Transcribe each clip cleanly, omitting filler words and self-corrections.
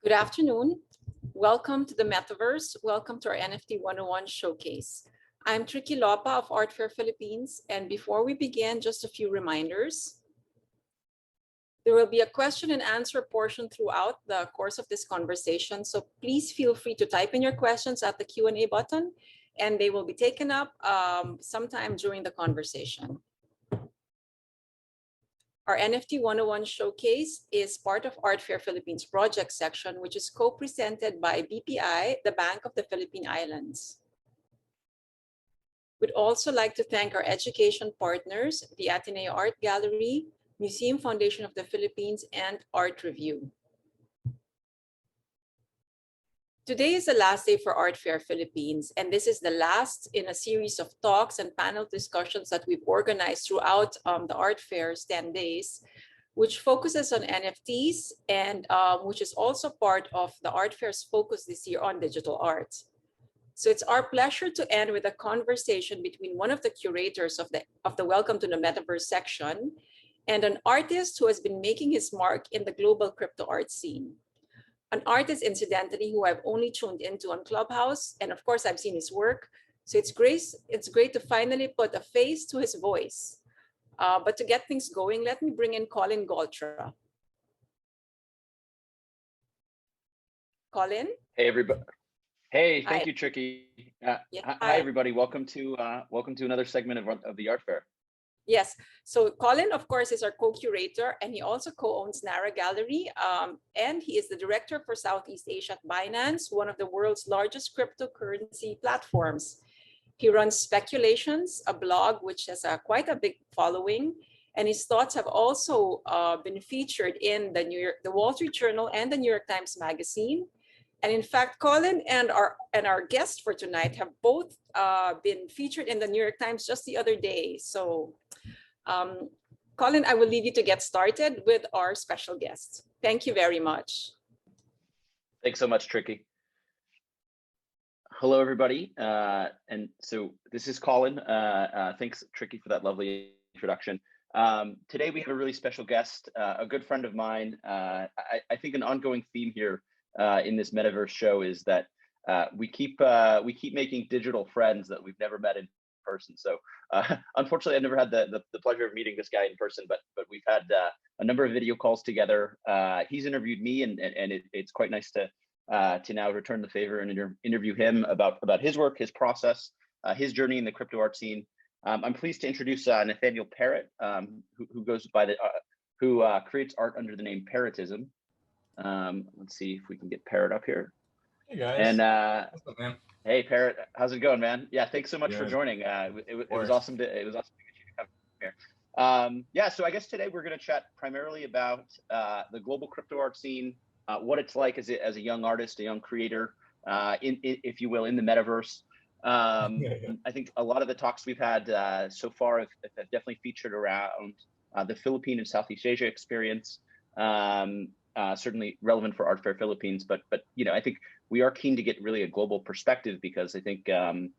Good afternoon. Welcome to the Metaverse. Welcome to our NFT 101 showcase. I'm Tricky Lopa of Art Fair Philippines. And before we begin, just a few reminders. There will be a question and answer portion throughout the course of this conversation. So please feel free to type in your questions at the Q&A button, and they will be taken up sometime during the conversation. Our NFT 101 showcase is part of Art Fair Philippines project section, which is co-presented by BPI, the Bank of the Philippine Islands. We'd also like to thank our education partners, the Ateneo Art Gallery, Museum Foundation of the Philippines, and Art Review. Today is the last day for Art Fair Philippines, and this is the last in a series of talks and panel discussions that we've organized throughout the Art Fair's 10 days, which focuses on NFTs and which is also part of the Art Fair's focus this year on digital art. So it's our pleasure to end with a conversation between one of the curators of the Welcome to the Metaverse section and an artist who has been making his mark in the global crypto art scene. An artist, incidentally, who I've only tuned into on Clubhouse, and of course I've seen his work. So it's great to finally put a face to his voice. But to get things going, let me bring in Colin Goltra. Colin? Hey, everybody. Hey, thank Hi. you, Tricky. Yeah, hi, everybody. Welcome to another segment of the Art Fair. Yes, so Colin, of course, is our co-curator, and he also co-owns Narra Gallery, and he is the director for Southeast Asia at Binance, one of the world's largest cryptocurrency platforms. He runs Speculations, a blog which has quite a big following, and his thoughts have also been featured in the Wall Street Journal and the New York Times Magazine. And in fact, Colin and our guest for tonight have both been featured in the New York Times just the other day. So, Colin, I will leave you to get started with our special guest. Thank you very much. Thanks so much, Tricky. Hello, everybody. And so this is Colin. Thanks, Tricky, for that lovely introduction. Today we have a really special guest, a good friend of mine. I think an ongoing theme here in this Metaverse show is that we keep making digital friends that we've never met in person. So unfortunately, I've never had the pleasure of meeting this guy in person, but we've had a number of video calls together. He's interviewed me, and it's quite nice to now return the favor and interview him about his work, his process, his journey in the crypto art scene. I'm pleased to introduce Nathaniel Parrott, who goes by who creates art under the name Parrottism. Let's see if we can get Parrott up here. Hey guys. And what's up, man? Hey Parrott, how's it going, man? Yeah, thanks so much for Good. joining. It was awesome to get you to come here. Yeah, so I guess today we're going to chat primarily about the global crypto art scene, what it's like as a young artist, a young creator, if you will, in the metaverse. I think a lot of the talks we've had so far have definitely featured around the Philippine and Southeast Asia experience. Certainly relevant for Art Fair Philippines, but you know, I think we are keen to get really a global perspective because I think in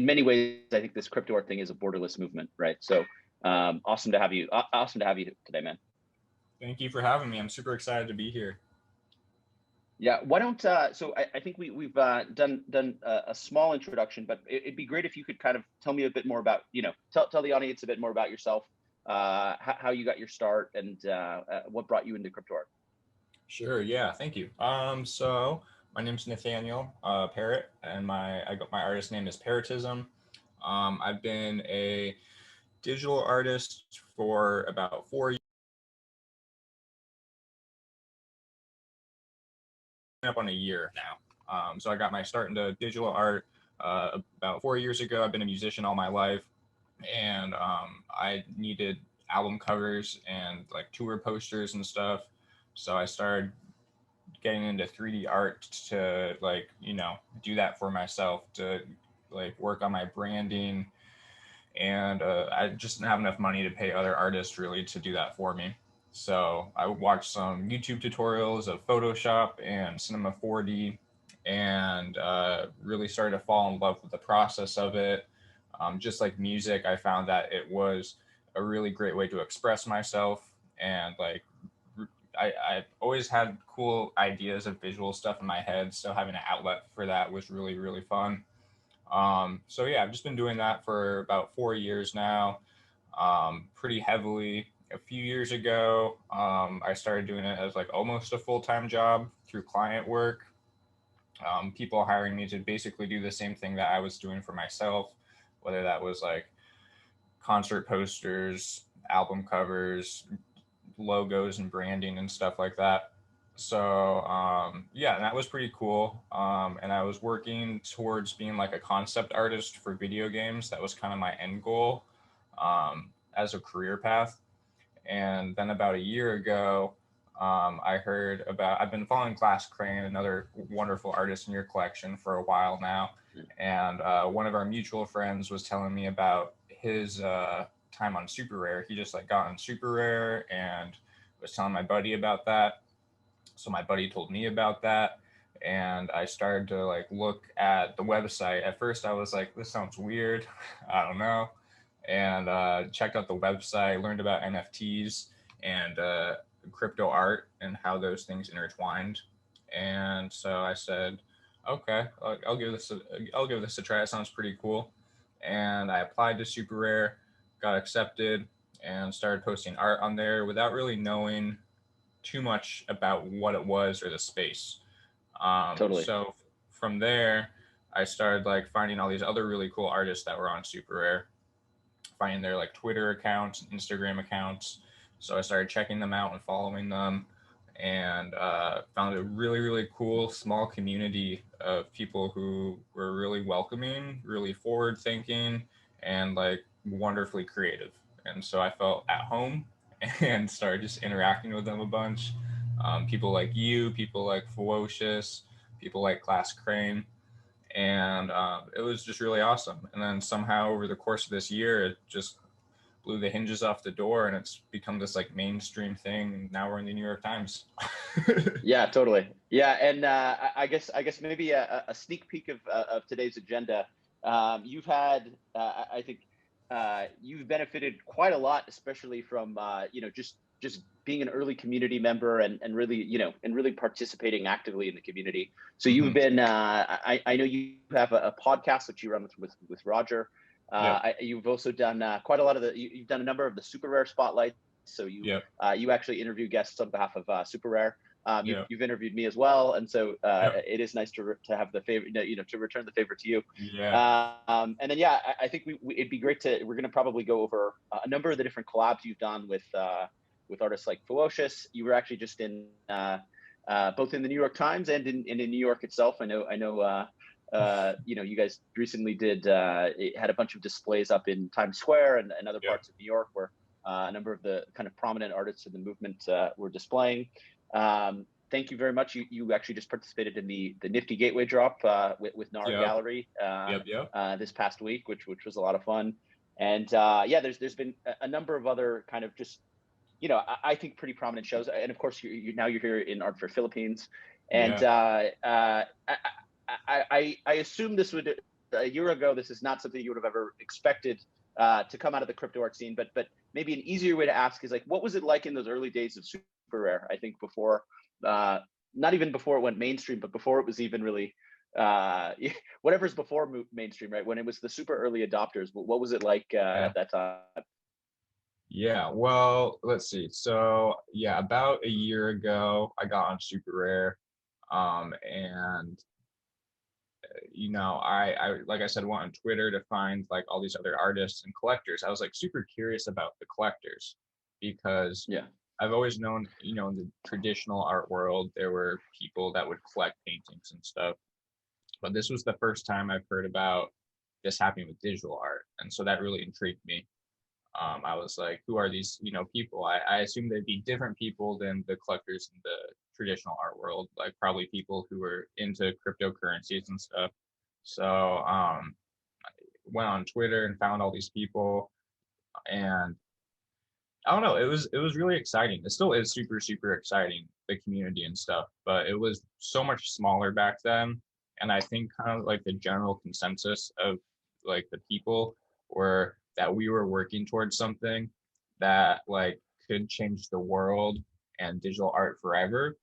many ways I think this crypto art thing is a borderless movement, right? So awesome to have you. Awesome to have you today, man. Thank you for having me. I'm super excited to be here. Yeah, why don't so I think we've done a small introduction, but it'd be great if you could kind of tell me a bit more about, you know, tell the audience a bit more about yourself, how you got your start, and what brought you into crypto art. Sure. Yeah. Thank you. So my name's Nathaniel Parrott, and my artist name is Parrottism. I've been a digital artist for about 4 years. Up on a year now. So I got my start into digital art about 4 years ago. I've been a musician all my life, and I needed album covers and like tour posters and stuff. So I started getting into 3D art to, like, you know, do that for myself, to like work on my branding. And I just didn't have enough money to pay other artists really to do that for me. So I watched some YouTube tutorials of Photoshop and Cinema 4D, and really started to fall in love with the process of it. Just like music, I found that it was a really great way to express myself and like I've always had cool ideas of visual stuff in my head, so having an outlet for that was really, really fun. So yeah, I've just been doing that for about 4 years now, pretty heavily. A few years ago, I started doing it as like almost a full-time job through client work. People hiring me to basically do the same thing that I was doing for myself, whether that was like concert posters, album covers, logos and branding and stuff like that. So yeah, and that was pretty cool. And I was working towards being like a concept artist for video games. That was kind of my end goal as a career path. And then about a year ago, I heard about, I've been following Glass Crane, another wonderful artist in your collection, for a while now. And one of our mutual friends was telling me about his time on Super Rare. He just like got on Super Rare and was telling my buddy about that. So my buddy told me about that. And I started to like look at the website. At first I was like, this sounds weird. I don't know. And checked out the website, learned about NFTs and crypto art and how those things intertwined. And so I said, okay, I'll give this a try. It sounds pretty cool. And I applied to Super Rare, got accepted, and started posting art on there without really knowing too much about what it was or the space. Totally. So from there, I started like finding all these other really cool artists that were on Super Rare, finding their like Twitter accounts, Instagram accounts. So I started checking them out and following them, and found a really, really cool small community of people who were really welcoming, really forward thinking, and like wonderfully creative. And so I felt at home and started just interacting with them a bunch. People like you, people like Ferocious, people like Glass Crane, and it was just really awesome. And then somehow over the course of this year, it just blew the hinges off the door, and it's become this like mainstream thing. And now we're in the New York Times. Yeah, totally. Yeah, and I guess maybe a sneak peek of today's agenda. You've had, I think, you've benefited quite a lot, especially from just being an early community member and really and really participating actively in the community. So you've been, I know you have a podcast which you run with Roger. You've also done quite a lot of you've done a number of the Super Rare spotlights. So you actually interview guests on behalf of Super Rare. You've interviewed me as well, and so it is nice to have the favor, to return the favor to you. And then I think it'd be great we're going to probably go over a number of the different collabs you've done with artists like Ferocious. You were actually just in both in the New York Times and in New York itself. I know. You guys recently had a bunch of displays up in Times Square and other parts of New York where a number of the kind of prominent artists in the movement were displaying. Thank you very much. You actually just participated in the Nifty Gateway drop with Narra Gallery this past week, which was a lot of fun. And there's been a number of other kind of just I think pretty prominent shows. And of course now you're here in Art Fair Philippines, and I assume this would, a year ago, this is not something you would have ever expected to come out of the crypto art scene, but maybe an easier way to ask is like, what was it like in those early days of Super Rare? I think before, not even before it went mainstream, but before it was even really, whatever's before mainstream, right? When it was the super early adopters, what was it like at that time? Yeah, well, let's see. So about a year ago, I got on Super Rare, and I like I said, went on Twitter to find like all these other artists and collectors. I was like super curious about the collectors because I've always known, in the traditional art world, there were people that would collect paintings and stuff. But this was the first time I've heard about this happening with digital art. And so that really intrigued me. I was like, who are these, people? I assume they'd be different people than the collectors in the traditional art world, like probably people who were into cryptocurrencies and stuff. So I went on Twitter and found all these people, and I don't know, it was really exciting. It still is super, super exciting, the community and stuff, but it was so much smaller back then. And I think kind of like the general consensus of like the people were that we were working towards something that like could change the world and digital art forever,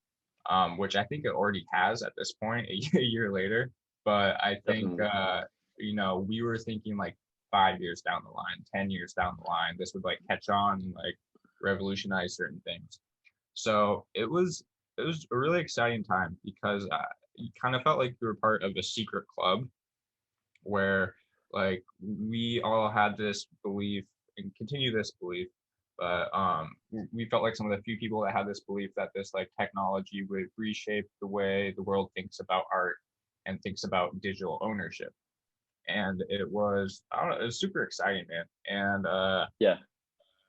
which I think it already has at this point, a year later. But I think, Definitely. we were thinking like 5 years down the line, 10 years down the line, this would like catch on and like revolutionize certain things. So it was a really exciting time because you kind of felt like you were part of a secret club where like we all had this belief and continue this belief, but we felt like some of the few people that had this belief that this like technology would reshape the way the world thinks about art and thinks about digital ownership. And it was, I don't know, it was super exciting, man. And Yeah.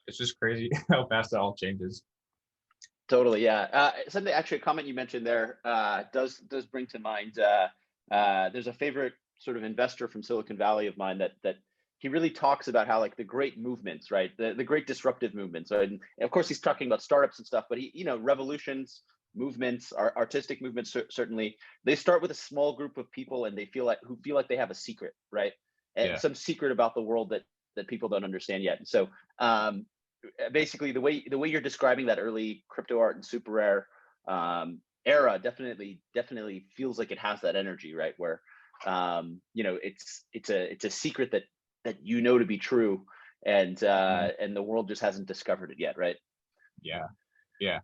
it's just crazy how fast it all changes. Totally, yeah. Something actually, a comment you mentioned there does bring to mind. There's a favorite sort of investor from Silicon Valley of mine that he really talks about how like the great movements, right? The great disruptive movements. So, and of course, he's talking about startups and stuff, but revolutions, movements, artistic movements, certainly they start with a small group of people, and they feel like they have a secret, right? And Yeah. some secret about the world that people don't understand yet. And so, basically the way you're describing that early crypto art and super rare era definitely feels like it has that energy, right? Where it's a secret that to be true, and and the world just hasn't discovered it yet, right? Yeah. Yeah.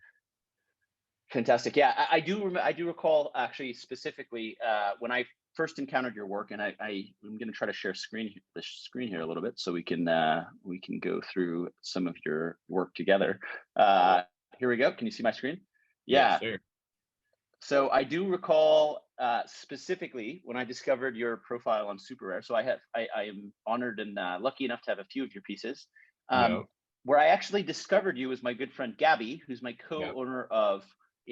Fantastic. Yeah, I do recall actually specifically when I first encountered your work, and I'm going to try to share the screen here a little bit so we can go through some of your work together. Here we go. Can you see my screen? Yeah, Yeah. sure. So I do recall specifically when I discovered your profile on Super Rare. So I am honored and lucky enough to have a few of your pieces. Yep. Where I actually discovered you was my good friend Gabby, who's my Yep. co-owner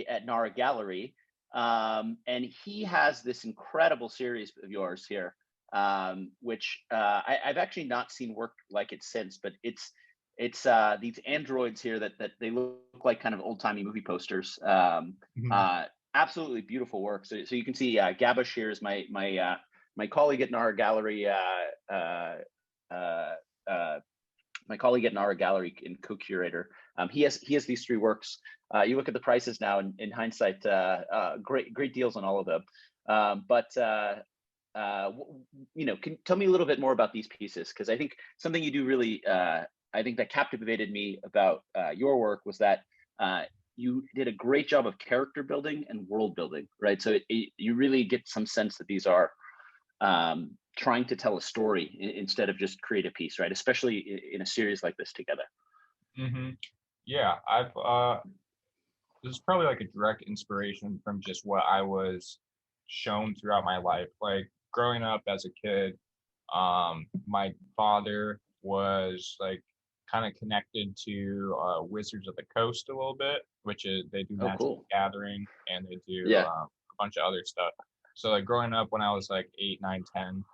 at Narra Gallery, and he has this incredible series of yours here, which I've actually not seen work like it since. But it's these androids here that they look like kind of old timey movie posters. Absolutely beautiful work. So you can see Gabba Shears, my colleague at Narra Gallery. My colleague at Narra Gallery and co-curator. He has these three works. You look at the prices now, and in hindsight, great deals on all of them. Can tell me a little bit more about these pieces, because I think something you do really, I think that captivated me about your work was that you did a great job of character building and world building, right? So you really get some sense that these are trying to tell a story instead of just create a piece, right? Especially in a series like this together. Yeah, this is probably like a direct inspiration from just what I was shown throughout my life. Like growing up as a kid, my father was like kind of connected to Wizards of the Coast a little bit, which is they do Magic Cool. Gathering, and they do Yeah. a bunch of other stuff. So like growing up when I was like 8, 9, 10,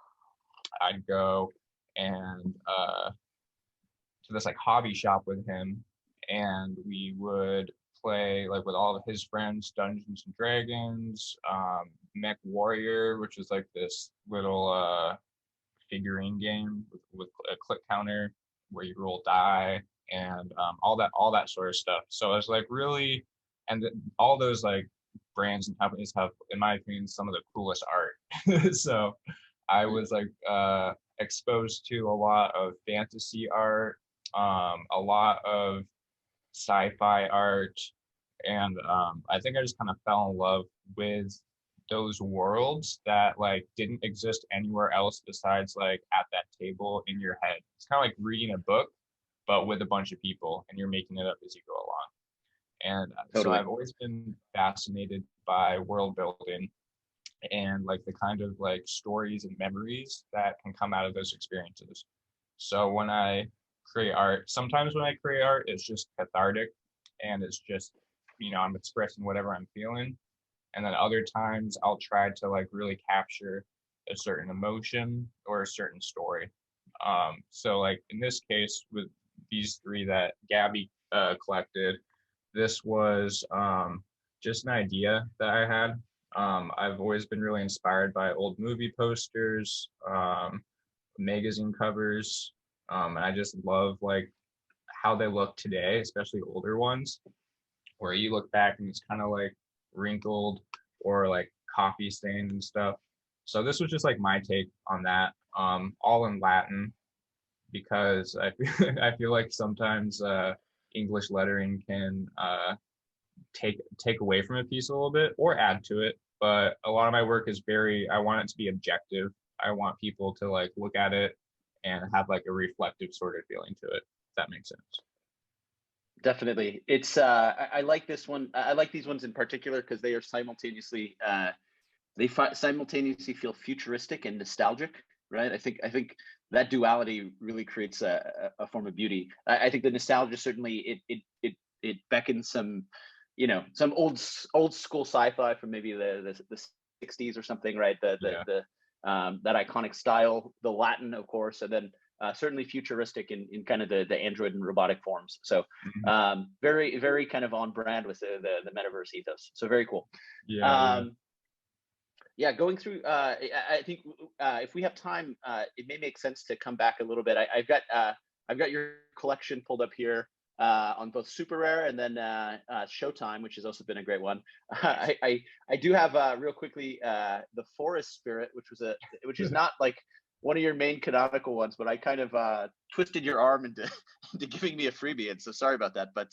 I'd go and to this like hobby shop with him, and we would play like with all of his friends Dungeons and Dragons, Mech Warrior, which is like this little figurine game with a click counter where you roll die, and all that sort of stuff. So it's like really, and all those like brands and companies have, in my opinion, some of the coolest art. So I was like exposed to a lot of fantasy art, a lot of sci-fi art, and I think I just kind of fell in love with those worlds that like didn't exist anywhere else besides like at that table in your head. It's kind of like reading a book, but with a bunch of people, and you're making it up as you go along. And so Totally. I've always been fascinated by world building and like the kind of like stories and memories that can come out of those experiences. So when I create art, sometimes when I create art, it's just cathartic, and it's just, I'm expressing whatever I'm feeling. And then other times I'll try to like really capture a certain emotion or a certain story. So like in this case with these three that Gabby collected, this was just an idea that I had. I've always been really inspired by old movie posters, magazine covers, and I just love like how they look today, especially older ones. where you look back and it's kind of like wrinkled or like coffee stained and stuff. So this was just like my take on that, all in Latin, because I feel like sometimes English lettering can take away from a piece a little bit or add to it. But a lot of my work is I want it to be objective. I want people to like look at it and have like a reflective sort of feeling to it, if that makes sense. Definitely. It's I like this one. I like these ones in particular because they are simultaneously simultaneously feel futuristic and nostalgic, right? I think that duality really creates a form of beauty. I think the nostalgia certainly it beckons some, you know, some old school sci-fi from maybe the 60s or something, right? The that iconic style, the Latin, of course, and then certainly futuristic in kind of the android and robotic forms. So very, very kind of on brand with the metaverse ethos. So very cool. Yeah, going through, I think if we have time, it may make sense to come back a little bit. I've got your collection pulled up here on both Super Rare and then Showtime, which has also been a great one. I do have real quickly the Forest Spirit, which is not like one of your main canonical ones, but I kind of twisted your arm into giving me a freebie, and so sorry about that. But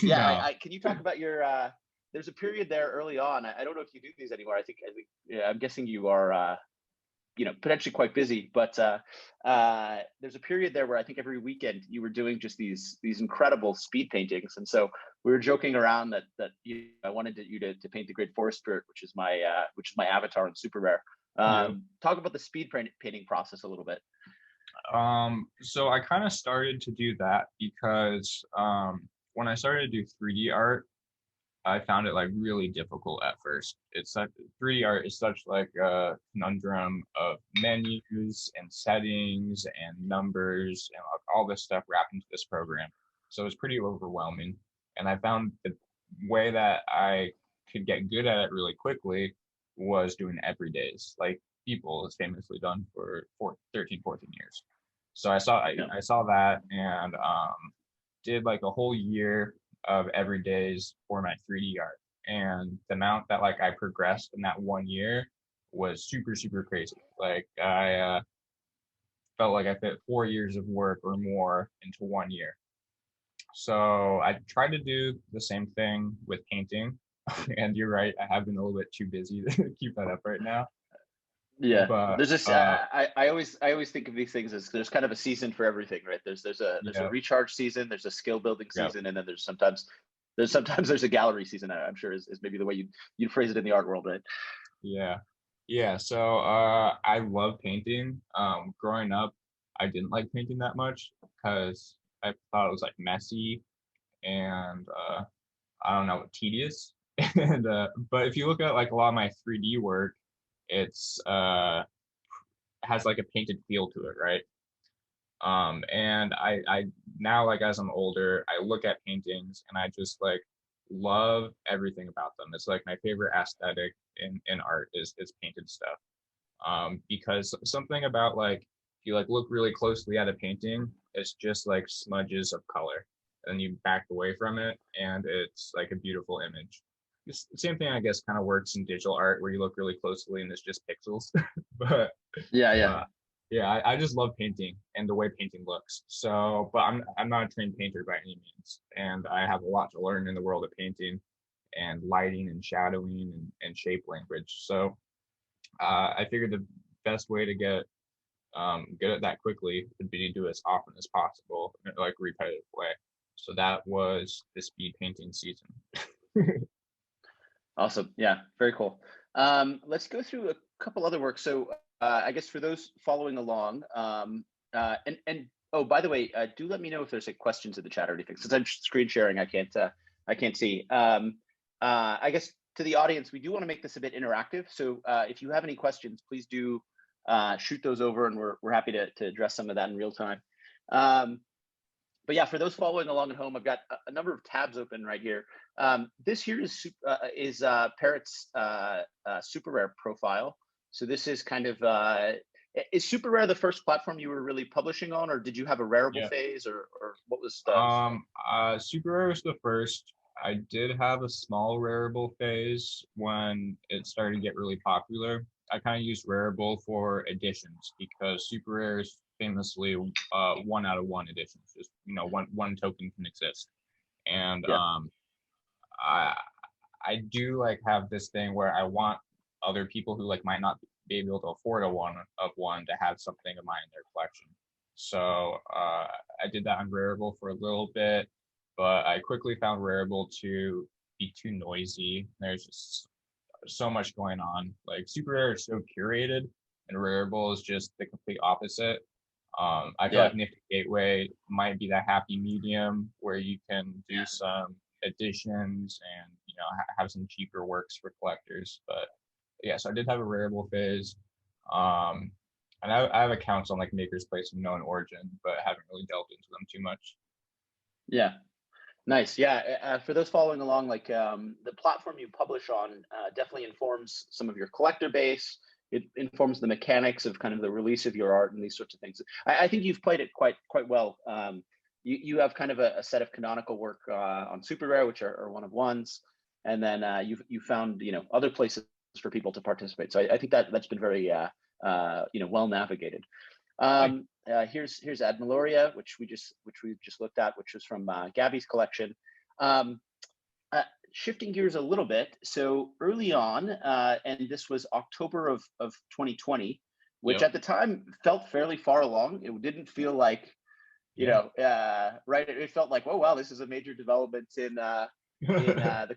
yeah, no. Can you talk about your? There's a period there early on. I don't know if you do these anymore. I think yeah, I'm guessing you are, you know, potentially quite busy. But there's a period there where I think every weekend you were doing just these incredible speed paintings, and so we were joking around that I wanted you to paint the Great Forest Spirit, which is my avatar in Super Rare. Talk about the speed painting process a little bit. So I kind of started to do that because when I started to do 3D art, I found it like really difficult at first. It's such 3D art is such like a conundrum of menus and settings and numbers and like all this stuff wrapped into this program. So it's pretty overwhelming. And I found the way that I could get good at it really quickly was doing everydays, like People has famously done for 13, 14 years. So I saw that and did like a whole year of everydays for my 3D art, and the amount that like I progressed in that 1 year was super crazy. Like I felt like I fit 4 years of work or more into 1 year. So I tried to do the same thing with painting, and you're right, I have been a little bit too busy to keep that up right now. Yeah, but there's this. I always think of these things as there's kind of a season for everything, right? There's a recharge season, there's a skill building season, and then there's sometimes there's a gallery season. I'm sure is maybe the way you'd phrase it in the art world, right? Yeah. So I love painting. Growing up, I didn't like painting that much because I thought it was like messy and I don't know, tedious. And but if you look at like a lot of my 3D work, it's has like a painted feel to it, right? And I now, like as I'm older, I look at paintings and I just like love everything about them. It's like my favorite aesthetic in art is painted stuff. Because something about like if you like look really closely at a painting, it's just like smudges of color, and you back away from it and it's like a beautiful image. The same thing, I guess, kind of works in digital art where you look really closely and it's just pixels. But I just love painting and the way painting looks. So, but I'm not a trained painter by any means, and I have a lot to learn in the world of painting and lighting and shadowing and shape language. So, I figured the best way to get good at that quickly would be to do it as often as possible, in like a repetitive way. So that was the speed painting season. Awesome. Yeah, very cool. Let's go through a couple other works. So I guess for those following along, and oh, by the way, do let me know if there's like questions in the chat or anything. Since I'm screen sharing, I can't see. I guess to the audience, we do want to make this a bit interactive. So if you have any questions, please do shoot those over, and we're happy to address some of that in real time. But yeah, for those following along at home, I've got a number of tabs open right here. This here is Parrott's Super Rare profile. So this is kind of, is Super Rare the first platform you were really publishing on, or did you have a Rareable phase, or what was the? Super Rare was the first. I did have a small Rarible phase when it started to get really popular. I kind of used Rarible for editions because super rare is famously 1 out of 1 editions. Just one token can exist, and Yeah. I I do like have this thing where I want other people who like might not be able to afford a 1 of 1 to have something of mine in their collection. So I did that on Rarible for a little bit, but I quickly found Rarible to be too noisy. There's just so much going on. Like Super Rare is so curated, and Rarible is just the complete opposite. I feel Yeah. like Nifty Gateway might be that happy medium where you can do some additions and have some cheaper works for collectors. But yeah, so I did have a Rarible phase. Um, and I have accounts on like Maker's Place of Known Origin, but haven't really delved into them too much. Yeah. Nice. Yeah. For those following along, like the platform you publish on definitely informs some of your collector base. It informs the mechanics of kind of the release of your art and these sorts of things. I think you've played it quite well. You have kind of a set of canonical work on Super Rare, which are 1 of 1s, and then you found other places for people to participate. So I think that's been very well navigated. Here's Admiloria, which we've just looked at, which was from Gabby's collection. Shifting gears a little bit, so early on, and this was October of 2020, which at the time felt fairly far along. It didn't feel like, right? It felt like, oh wow, this is a major development in the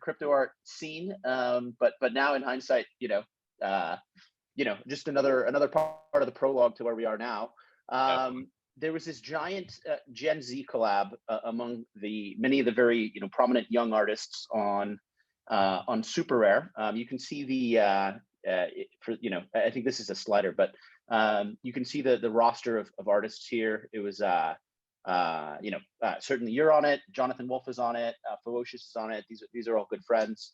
crypto art scene. But now in hindsight, just another part of the prologue to where we are now. There was this giant Gen Z collab among many of the very prominent young artists on Super Rare. You can see the I think this is a slider, but you can see the roster of artists here. It was certainly you're on it. Jonathan Wolf is on it. Ferocious is on it. These are all good friends.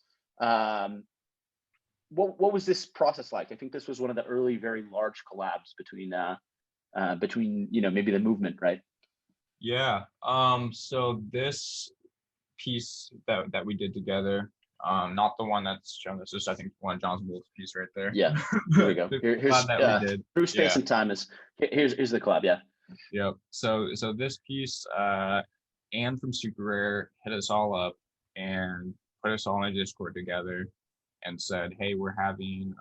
What was this process like? I think this was one of the early, very large collabs between maybe the movement, right? Yeah. So this piece that we did together, not the one that's shown. This is I think one Johnson Wolf's piece right there. Yeah. Here we go. Here's that we did. Through Space and Time is here's the collab. Yeah. Yep. So this piece, Anne from Super Rare hit us all up and put us all in a Discord together and said, hey, we're having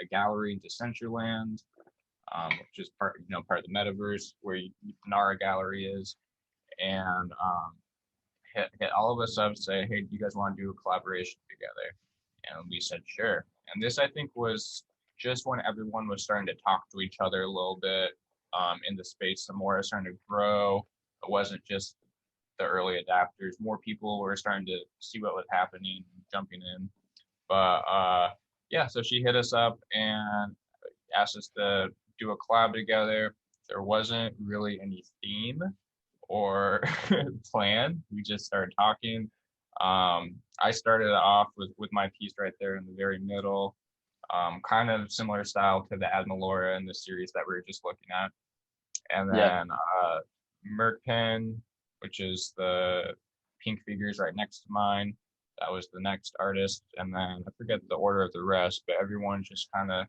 a gallery in Decentraland, which is part of the metaverse where Narra Gallery is, and hit all of us up, say, hey, do you guys want to do a collaboration together? And we said, sure. And this, I think, was just when everyone was starting to talk to each other a little bit in the space. The more it was starting to grow. It wasn't just the early adapters. More people were starting to see what was happening, jumping in. But yeah, so she hit us up and asked us to do a collab together. There wasn't really any theme or plan. We just started talking. I started off with my piece right there in the very middle, kind of similar style to the Admiloria in the series that we were just looking at. And then Merkpen, which is the pink figures right next to mine, that was the next artist. And then I forget the order of the rest, but everyone just kind of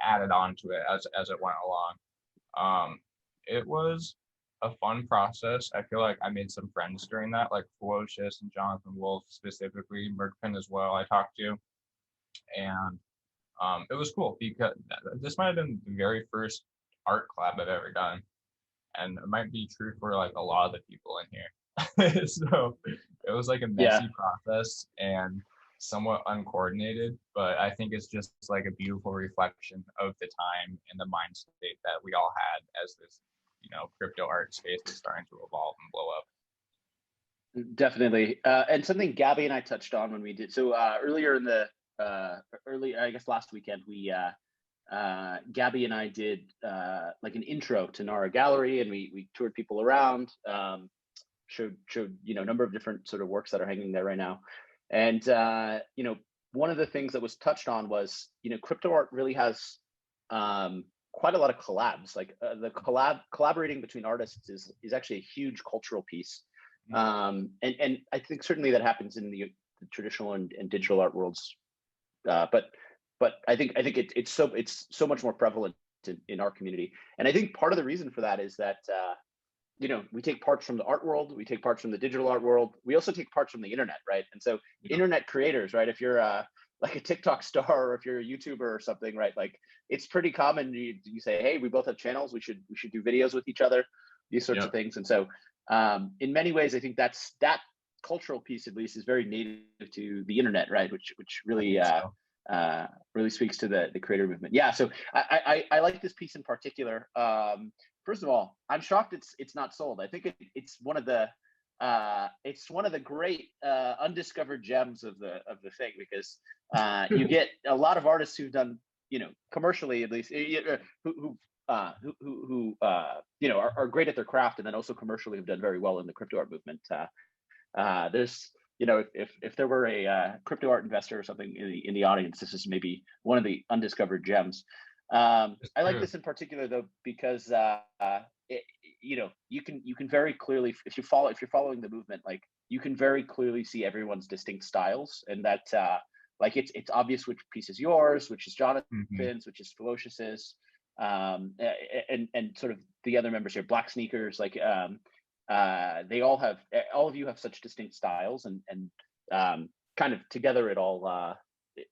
added on to it as it went along. It was a fun process. I feel like I made some friends during that, like Ferocious and Jonathan Wolf specifically, Merkpen as well, I talked to. And it was cool because this might have been the very first art collab I've ever done. And it might be true for like a lot of the people in here. So it was like a messy process and somewhat uncoordinated, but I think it's just like a beautiful reflection of the time and the mind state that we all had as this, crypto art space is starting to evolve and blow up. Definitely. And something Gabby and I touched on when we did, so earlier in the, I guess last weekend, Gabby and I did like an intro to Narra Gallery, and we toured people around, showed a number of different sort of works that are hanging there right now. And one of the things that was touched on was crypto art really has quite a lot of collabs. Like the collaborating between artists is actually a huge cultural piece. And I think certainly that happens in the traditional and digital art worlds, but I think it's so much more prevalent in our community. And I think part of the reason for that is that we take parts from the art world, we take parts from the digital art world, we also take parts from the internet, right? And so internet creators, right? If you're like a TikTok star, or if you're a YouTuber or something, right? Like it's pretty common. You say, hey, we both have channels. We should do videos with each other, these sorts of things. And so in many ways, I think that cultural piece, at least, is very native to the internet, right? Which really really speaks to the creator movement. Yeah. So I like this piece in particular. First of all, I'm shocked it's not sold. I think it's one of the great undiscovered gems of the thing, because you get a lot of artists who've done, commercially at least, who are great at their craft, and then also commercially have done very well in the crypto art movement. There's if there were a crypto art investor or something in the audience, this is maybe one of the undiscovered gems. I like this in particular though, because you can very clearly, if you're following the movement, like you can very clearly see everyone's distinct styles, and that like it's obvious which piece is yours, which is Jonathan's, which is Ferocious's, and sort of the other members here, Black Sneakers, like they all of you have such distinct styles, and kind of together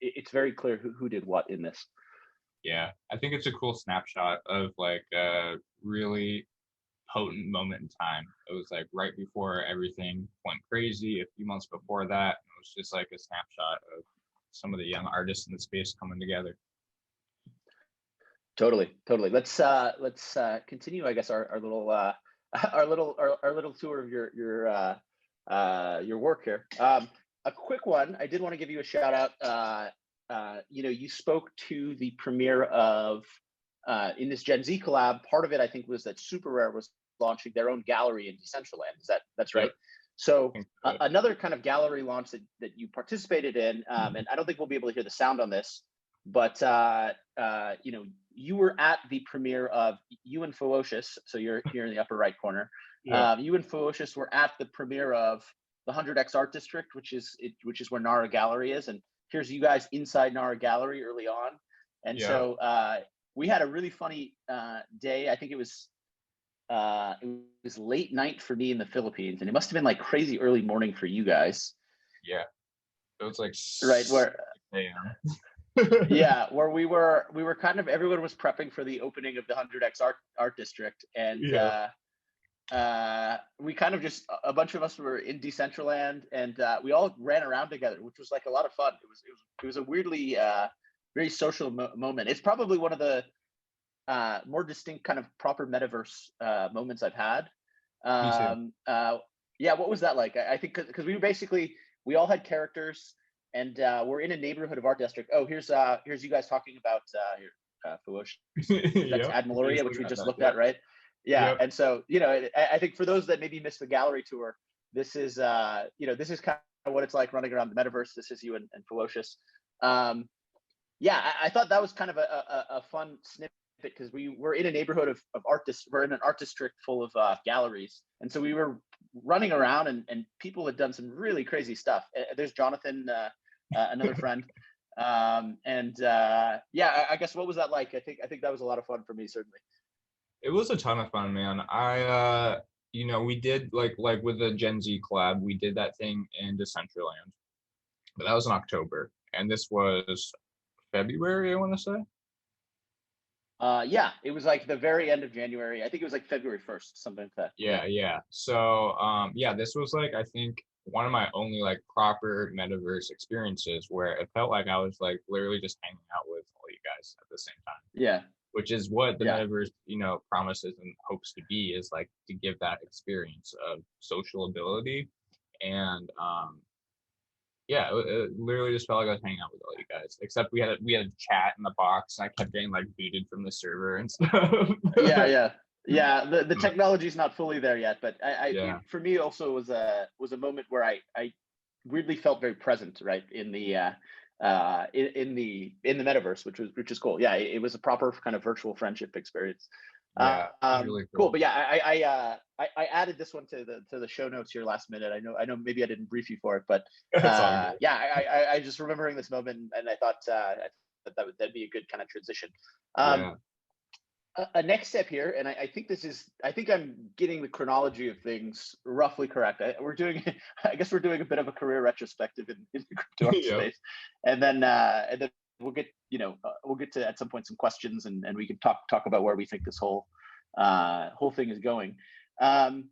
it's very clear who did what in this. Yeah, I think it's a cool snapshot of like a really potent moment in time. It was like right before everything went crazy, a few months before that. It was just like a snapshot of some of the young artists in the space coming together. Totally. Let's continue, I guess, our little tour of your work here. A quick one. I did want to give you a shout out. You spoke to the premiere of in this Gen Z collab. Part of it, I think, was that Super Rare was launching their own gallery in Decentraland. That's right? Yep. So another kind of gallery launch that you participated in, and I don't think we'll be able to hear the sound on this, but you were at the premiere of you and Ferocious. So you're here in the upper right corner. Yeah. You and Ferocious were at the premiere of the 100X Art District, which is where Narra Gallery is, and here's you guys inside Narra Gallery early on. And so we had a really funny day. I think it was late night for me in the Philippines, and it must have been like crazy early morning for you guys. Yeah, it was like right where yeah, where we were kind of, everyone was prepping for the opening of the 100X Art District, and we kind of just, a bunch of us were in Decentraland, and we all ran around together, which was like a lot of fun. It was a weirdly very social moment. It's probably one of the more distinct kind of proper metaverse moments I've had. Yeah, what was that like? I think because we all had characters, and we're in a neighborhood of Art District. Oh, here's you guys talking about Ferocious. That's Ad Meloria, which we just looked at, right? Yeah. Yep. And so, I think for those that maybe missed the gallery tour, this is this is kind of what it's like running around the metaverse. This is you and Ferocious. Yeah, I thought that was kind of a fun snippet, because we were in a neighborhood of we're in an art district full of galleries, and so we were running around, and people had done some really crazy stuff. There's Jonathan, another friend, and yeah, I guess, what was that like? I think that was a lot of fun for me, certainly. It was a ton of fun, man. We did like with the Gen Z collab, we did that thing in Decentraland, but that was in October, and this was February, I want to say. Yeah, it was like the very end of January. I think it was like February 1st, something like that. Yeah. So, this was like, I think, one of my only like proper metaverse experiences, where it felt like I was like literally just hanging out with all you guys at the same time. Yeah. Which is what the metaverse, promises and hopes to be, is like to give that experience of social ability. And it literally just felt like I was hanging out with all you guys, except we had a chat in the box, and I kept getting like booted from the server and stuff. Yeah. The technology's not fully there yet, but for me also was a moment where I weirdly felt very present, right, in the in the metaverse, which is cool. Yeah, it was a proper kind of virtual friendship experience. Yeah, it's really Cool. cool. But yeah, I added this one to the show notes here last minute. I know maybe I didn't brief you for it, but It's all good. yeah, I just remembering this moment, and I thought that'd be a good kind of transition. Yeah. A next step here, and I think I think I'm getting the chronology of things roughly correct. We're doing, I guess we're doing a bit of a career retrospective in the crypto art Yep. space, and then we'll get, we'll get to at some point some questions, and we can talk about where we think this whole thing is going. I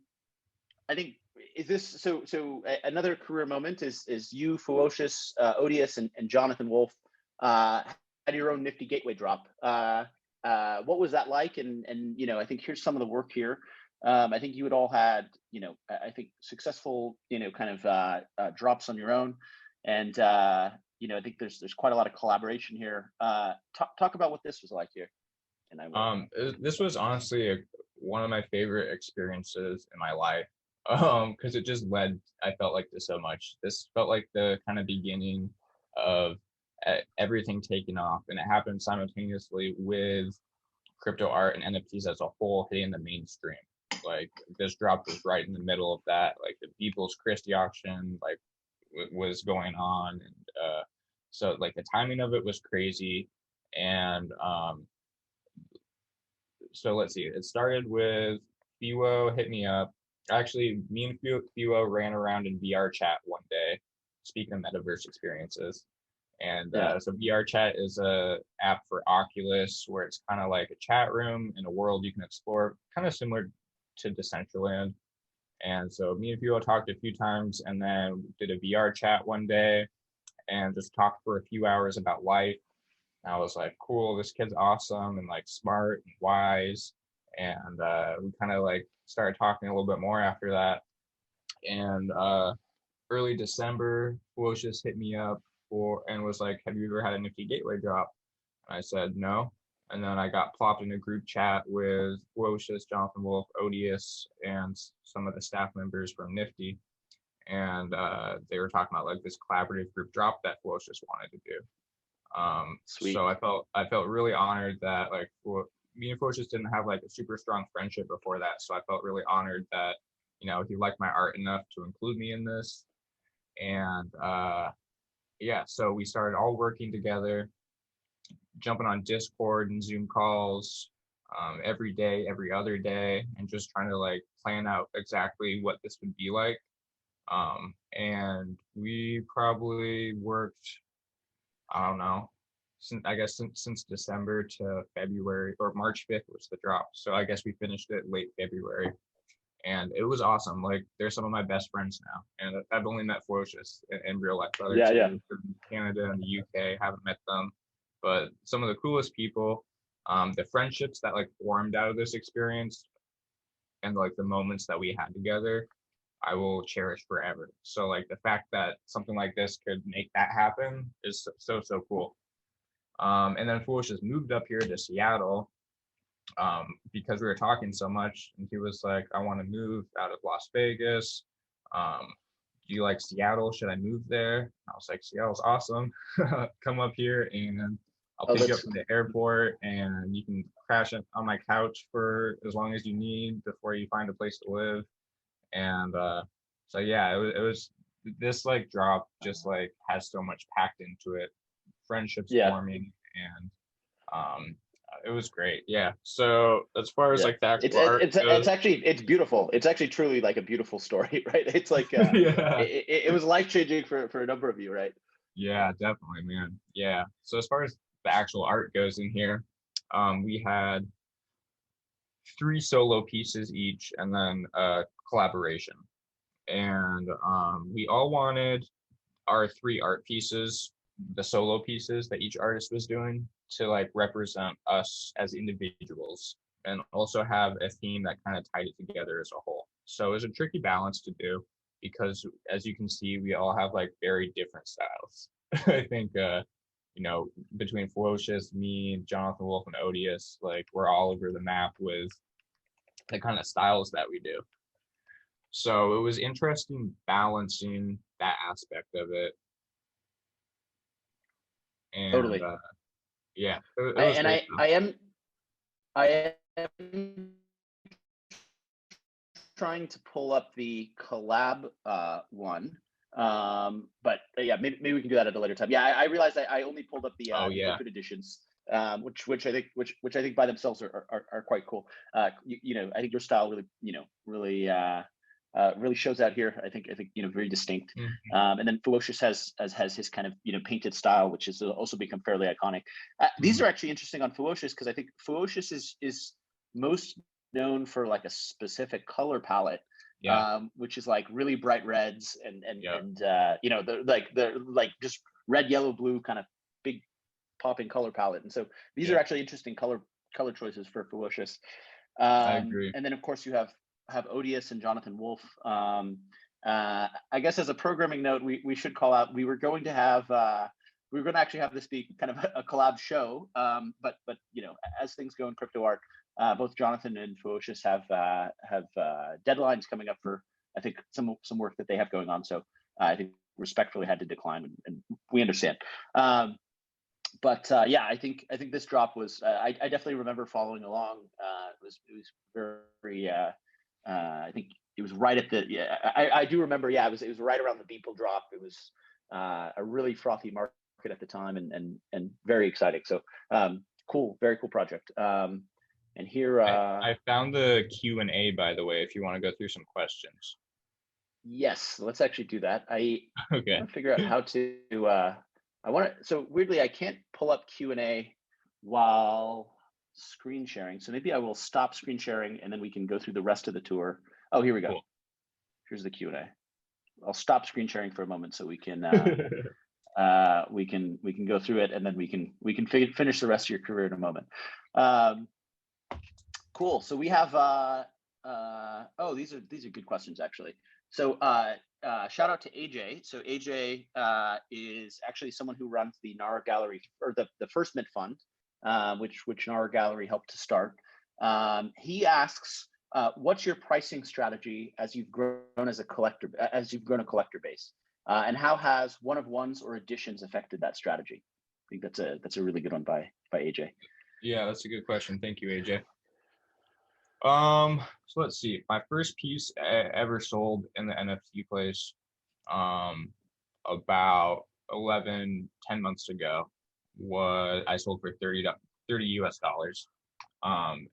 think, is this another career moment is you, Ferocious, Odious, and Jonathan Wolf had your own nifty gateway drop. What was that like? And I think here's some of the work here. I think you had all had, I think successful, kind of drops on your own, and I think there's quite a lot of collaboration here. Talk about what this was like here. And I will. This was honestly one of my favorite experiences in my life, because it just I felt like this so much. This felt like the kind of beginning of everything taking off, and it happened simultaneously with crypto art and NFTs as a whole hitting the mainstream. Like, this drop was right in the middle of that. Like, the People's Christie auction was going on, and so like the timing of it was crazy. And so let's see, it started with Fiwo hit me up. Actually, me and Fiwo ran around in VR chat one day, speaking of metaverse experiences. And so VR chat is a app for Oculus, where it's kind of like a chat room in a world you can explore, kind of similar to Decentraland. And so me and Fiwo talked a few times, and then did a VR chat one day and just talked for a few hours about life. And I was like, cool, this kid's awesome and like smart and wise. And we kind of like started talking a little bit more after that. And early December, Ferocious hit me up and was like, have you ever had a Nifty Gateway drop? And I said no. And then I got plopped in a group chat with Ferocious, Jonathan Wolf, Odious, and some of the staff members from Nifty. And they were talking about like this collaborative group drop that Ferocious wanted to do. Sweet. So I felt really honored that like me and Ferocious didn't have like a super strong friendship before that. So I felt really honored that, he liked my art enough to include me in this. And yeah, so we started all working together, jumping on Discord and Zoom calls every day, every other day, and just trying to like plan out exactly what this would be like. And we probably worked, I don't know, since December to February, or March 5th was the drop. So I guess we finished it late February. And it was awesome. Like, they're some of my best friends now, and I've only met Ferocious in real life. Other two from Canada and the UK, haven't met them, but some of the coolest people. The friendships that like formed out of this experience, and like the moments that we had together, I will cherish forever. So like the fact that something like this could make that happen is so cool. And then Ferocious moved up here to Seattle, because we were talking so much, and he was like, I want to move out of Las Vegas. Do you like Seattle? Should I move there? I was like, Seattle's awesome. Come up here and I'll pick you up from the airport, and you can crash on my couch for as long as you need before you find a place to live. And so yeah, it was this like drop just like has so much packed into it, friendships forming, and it was great. Yeah. So as far as like the actual art goes, it's actually, it's beautiful. It's actually truly like a beautiful story, right? It's like it was life-changing for a number of you, right? Yeah, definitely, man. Yeah. So as far as the actual art goes in here, we had 3 solo pieces each, and then a collaboration. And we all wanted our 3 art pieces, the solo pieces that each artist was doing, to like represent us as individuals, and also have a theme that kind of tied it together as a whole. So it was a tricky balance to do, because as you can see, we all have like very different styles. I think between Ferocious, me, Jonathan Wolf, and Odious, like we're all over the map with the kind of styles that we do. So it was interesting balancing that aspect of it. And Totally. yeah, I am trying to pull up the collab one. But yeah, maybe we can do that at a later time. Yeah, I realized I only pulled up the liquid editions, which I think by themselves are quite cool. You know, I think your style really shows out here. I think very distinct. And then Ferocious has his kind of painted style, which has also become fairly iconic. These are actually interesting on Ferocious because I think Ferocious is most known for like a specific color palette, which is like really bright reds and they're like just red, yellow, blue kind of big popping color palette. And so these are actually interesting color choices for Ferocious. I agree. And then of course you have Odious and Jonathan Wolf. I guess as a programming note, we should call out, we were going to actually have this be kind of a collab show. But as things go in crypto art, both Jonathan and Ferocious have deadlines coming up for, I think, some work that they have going on. So I think respectfully had to decline, and we understand. But I think this drop was, I definitely remember following along. It was very, I think it was right at the, I do remember, it was right around the Beeple drop. It was a really frothy market at the time, and very exciting. So cool, very cool project. And here I found the Q&A, by the way, if you want to go through some questions. Yes, let's actually do that. I okay. want to figure out how to so weirdly I can't pull up Q&A while screen sharing, so maybe I will stop screen sharing and then we can go through the rest of the tour. Oh, here we go. Cool. Here's the Q&A. I'll stop screen sharing for a moment so we can we can go through it, and then we can finish the rest of your career in a moment. Cool. So we have these are good questions actually. So shout out to AJ. So AJ is actually someone who runs the Narra Gallery, or the First Mint Fund, which Narra Gallery helped to start. He asks, what's your pricing strategy as you've grown a collector base, and how has one of ones or editions affected that strategy? I think that's a really good one by AJ. Yeah, that's a good question. Thank you, AJ. So let's see. My first piece I ever sold in the NFT place, about 10 months ago, was I sold for $30 US. And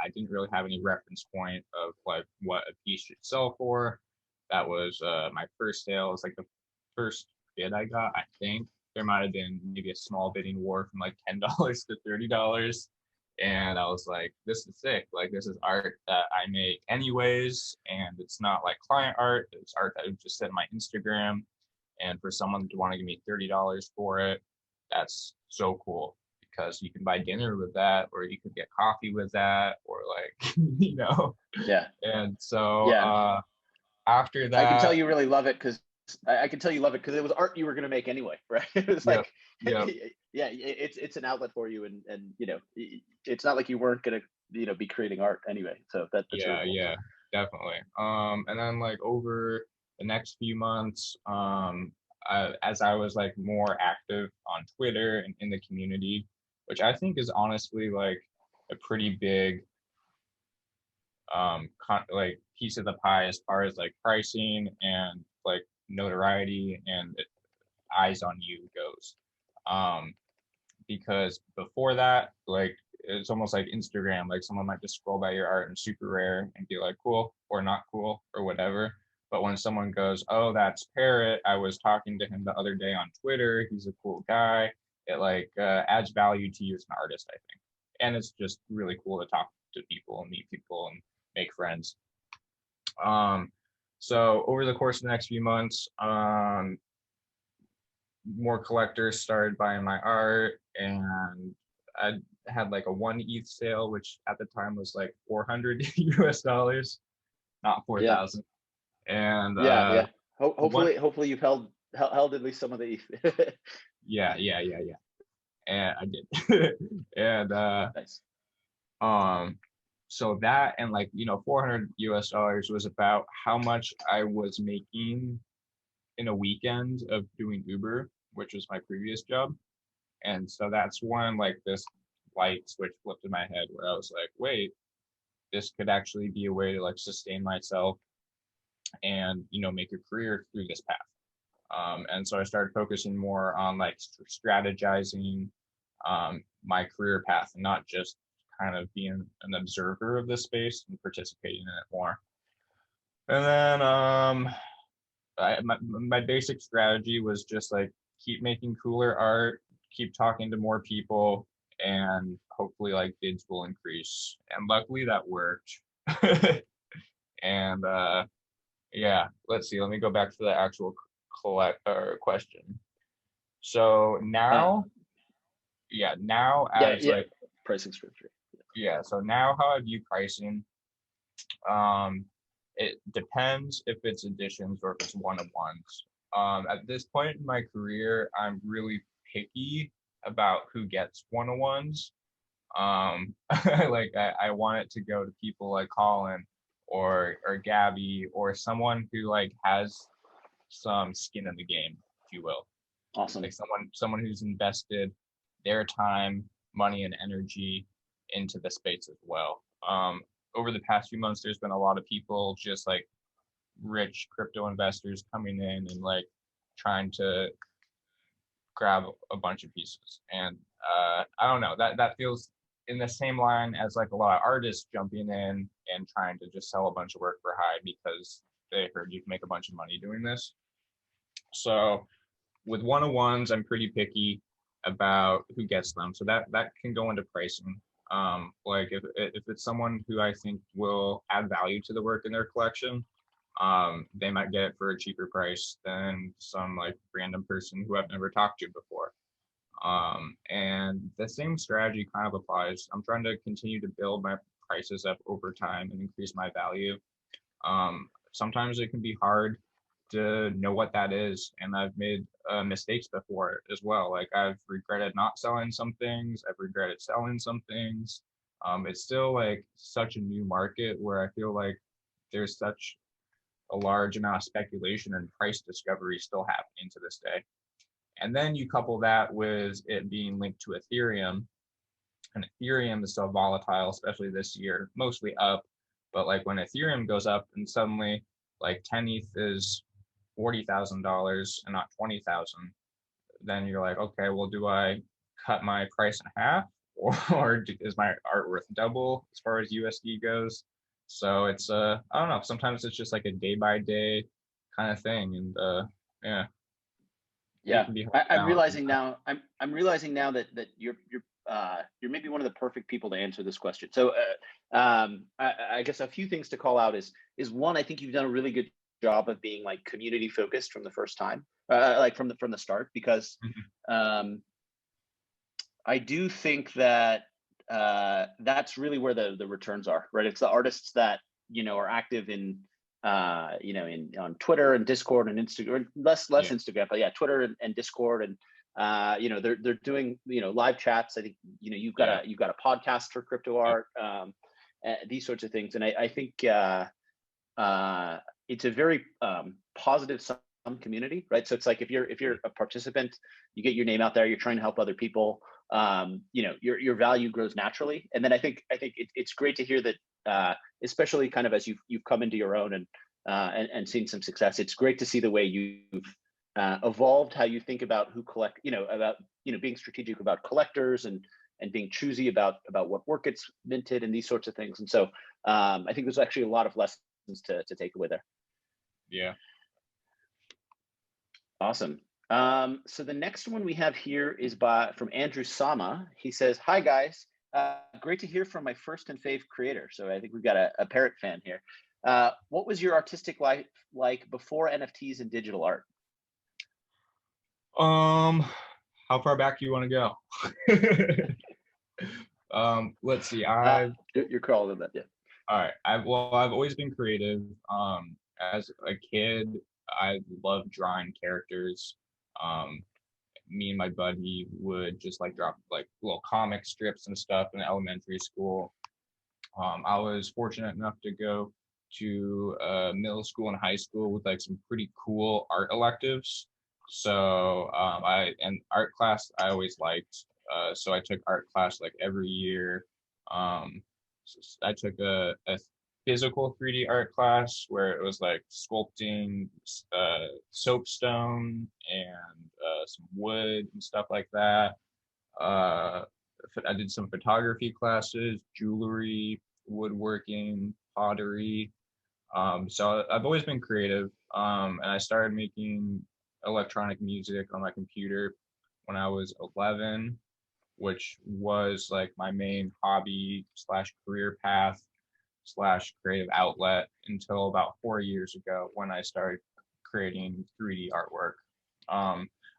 I didn't really have any reference point of like what a piece should sell for. That was my first sale. It was like the first bid I got. I think there might have been maybe a small bidding war from like $10 to $30. And I was like, this is sick. Like, this is art that I make anyways. And it's not like client art. It's art that I would just set on my Instagram. And for someone to want to give me $30 for it, that's so cool, because you can buy dinner with that, or you could get coffee with that, or like, Yeah. And so after that, I can tell you really love it because it was art you were going to make anyway, right? It was like, it's an outlet for you, and it's not like you weren't going to be creating art anyway. So that's really cool. Yeah, definitely. And then like over the next few months, as I was like more active on Twitter and in the community, which I think is honestly like a pretty big like piece of the pie as far as like pricing and like notoriety and eyes on you goes. Because before that, like, it's almost like Instagram, like someone might just scroll by your art and super rare and be like cool or not cool or whatever. But when someone goes, oh, that's Parrott, I was talking to him the other day on Twitter, he's a cool guy, it like adds value to you as an artist, I think. And it's just really cool to talk to people and meet people and make friends. So over the course of the next few months, more collectors started buying my art, and I had like a 1 ETH sale, which at the time was like $400 US, not 4,000. And hopefully you've held at least some of the ETH. yeah. And I did. And nice. So that, and like, $400 US was about how much I was making in a weekend of doing Uber, which was my previous job. And so that's when like this light switch flipped in my head where I was like, wait, this could actually be a way to like sustain myself and, you know, make a career through this path. And so I started focusing more on like strategizing my career path, and not just kind of being an observer of this space and participating in it more. And then my basic strategy was just like keep making cooler art, keep talking to more people, and hopefully like bids will increase. And luckily that worked. And yeah, let's see. Let me go back to the actual question. So now, as like pricing structure. Yeah, so now how I view pricing, it depends if it's editions or if it's one-on-ones. At this point in my career, I'm really picky about who gets one-on-ones. Like I want it to go to people like Colin or Gabby or someone who like has some skin in the game, if you will. Awesome. Like someone who's invested their time, money, and energy into the space as well. Over the past few months, there's been a lot of people, just like rich crypto investors, coming in and like trying to grab a bunch of pieces. And I don't know, that feels in the same line as like a lot of artists jumping in and trying to just sell a bunch of work for high because they heard you can make a bunch of money doing this. So with one-on-ones, I'm pretty picky about who gets them. So that can go into pricing. Like if it's someone who I think will add value to the work in their collection, they might get it for a cheaper price than some like random person who I've never talked to before. And the same strategy kind of applies. I'm trying to continue to build my prices up over time and increase my value. Sometimes it can be hard to know what that is, and I've made mistakes before as well. Like I've regretted not selling some things, I've regretted selling some things. It's still like such a new market where I feel like there's such a large amount of speculation and price discovery still happening to this day. And then you couple that with it being linked to Ethereum, and Ethereum is so volatile, especially this year, mostly up. But like when Ethereum goes up and suddenly like 10 ETH is $40,000 and not 20,000, then you're like, okay, well, do I cut my price in half, or is my art worth double as far as USD goes? So it's I don't know. Sometimes it's just like a day by day kind of thing, and yeah. I'm realizing now. I'm realizing now that you're maybe one of the perfect people to answer this question. So I guess a few things to call out is one, I think you've done a really good job of being like community focused from the first time, like from the start, because I do think that that's really where the returns are, right? It's the artists that, you know, are active in on Twitter and Discord and Instagram, less Instagram, but yeah, Twitter and Discord, and you know, they're doing, you know, live chats. I think, you know, you've got a podcast for crypto art, these sorts of things, and I think it's a very positive sum community, right? So it's like if you're a participant, you get your name out there, you're trying to help other people, you know, your value grows naturally. And then I think it's great to hear that, especially kind of as you've come into your own and seen some success. It's great to see the way you've evolved how you think about who collect, you know, about, you know, being strategic about collectors and being choosy about what work gets minted and these sorts of things. And so I think there's actually a lot of lessons to take away there. Yeah. Awesome. So the next one we have here is from Andrew Sama. He says, "Hi guys, great to hear from my first and fave creator." So I think we've got a Parrott fan here. What was your artistic life like before NFTs and digital art? How far back do you want to go? Let's see. You're calling that, yeah. All right. I've always been creative. As a kid, I loved drawing characters. Me and my buddy would just like drop like little comic strips and stuff in elementary school. I was fortunate enough to go to middle school and high school with like some pretty cool art electives. So and art class I always liked. So I took art class like every year. I took a physical 3D art class where it was like sculpting soapstone and some wood and stuff like that. I did some photography classes, jewelry, woodworking, pottery. So I've always been creative, and I started making electronic music on my computer when I was 11, which was like my main hobby slash career path slash creative outlet until about 4 years ago when I started creating 3D artwork.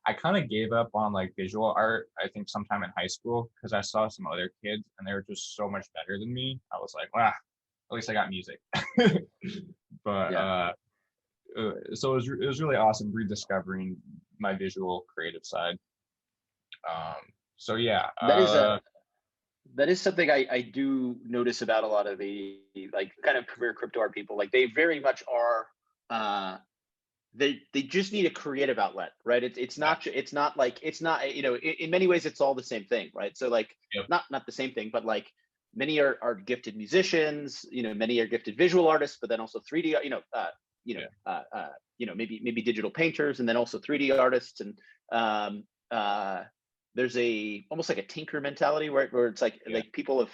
I kind of gave up on like visual art, I think sometime in high school, because I saw some other kids and they were just so much better than me. I was like, wow, at least I got music. But Yeah. so it was really awesome rediscovering my visual creative side. So yeah, That is something I do notice about a lot of the like kind of career crypto art people. Like they very much are they just need a creative outlet, right? It's not you know, in many ways it's all the same thing, right? So like yep, not the same thing, but like many are gifted musicians, you know, many are gifted visual artists, but then also 3D, you know, maybe digital painters, and then also 3D artists, and um, there's a almost like a tinker mentality where it's yeah, like people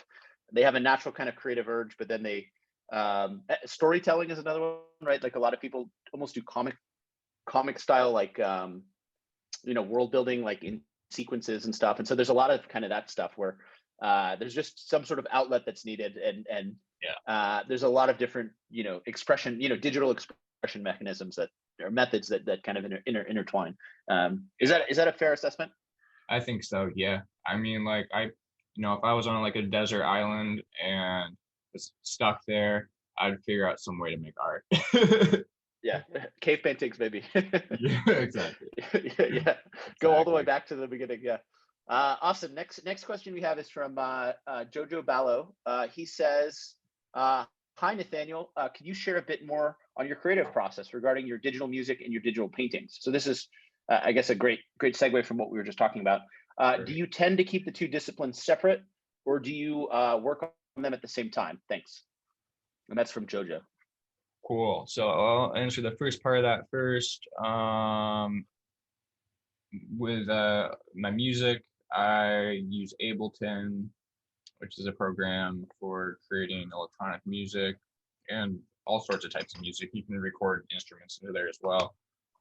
they have a natural kind of creative urge, but then they storytelling is another one, right? Like a lot of people almost do comic style, like you know, world building, like in sequences and stuff. And so there's a lot of kind of that stuff where there's just some sort of outlet that's needed, and yeah. there's a lot of different, you know, expression, you know, digital expression mechanisms that or methods that kind of intertwine. Is that a fair assessment? I think so. Yeah. I mean, like if I was on like a desert island and was stuck there, I'd figure out some way to make art. Yeah, cave paintings, maybe. Yeah, exactly. Yeah, go all the way Exactly. back to the beginning. Yeah. Awesome. Next question we have is from Jojo Ballo. He says, "Hi Nathaniel, can you share a bit more on your creative process regarding your digital music and your digital paintings?" So this is, I guess, a great segue from what we were just talking about. Do Great. you tend to keep the two disciplines separate, or do you work on them at the same time? Thanks. And that's from Jojo. Cool. So I'll answer the first part of that first. With my music, I use Ableton, which is a program for creating electronic music and all sorts of types of music. You can record instruments into there as well.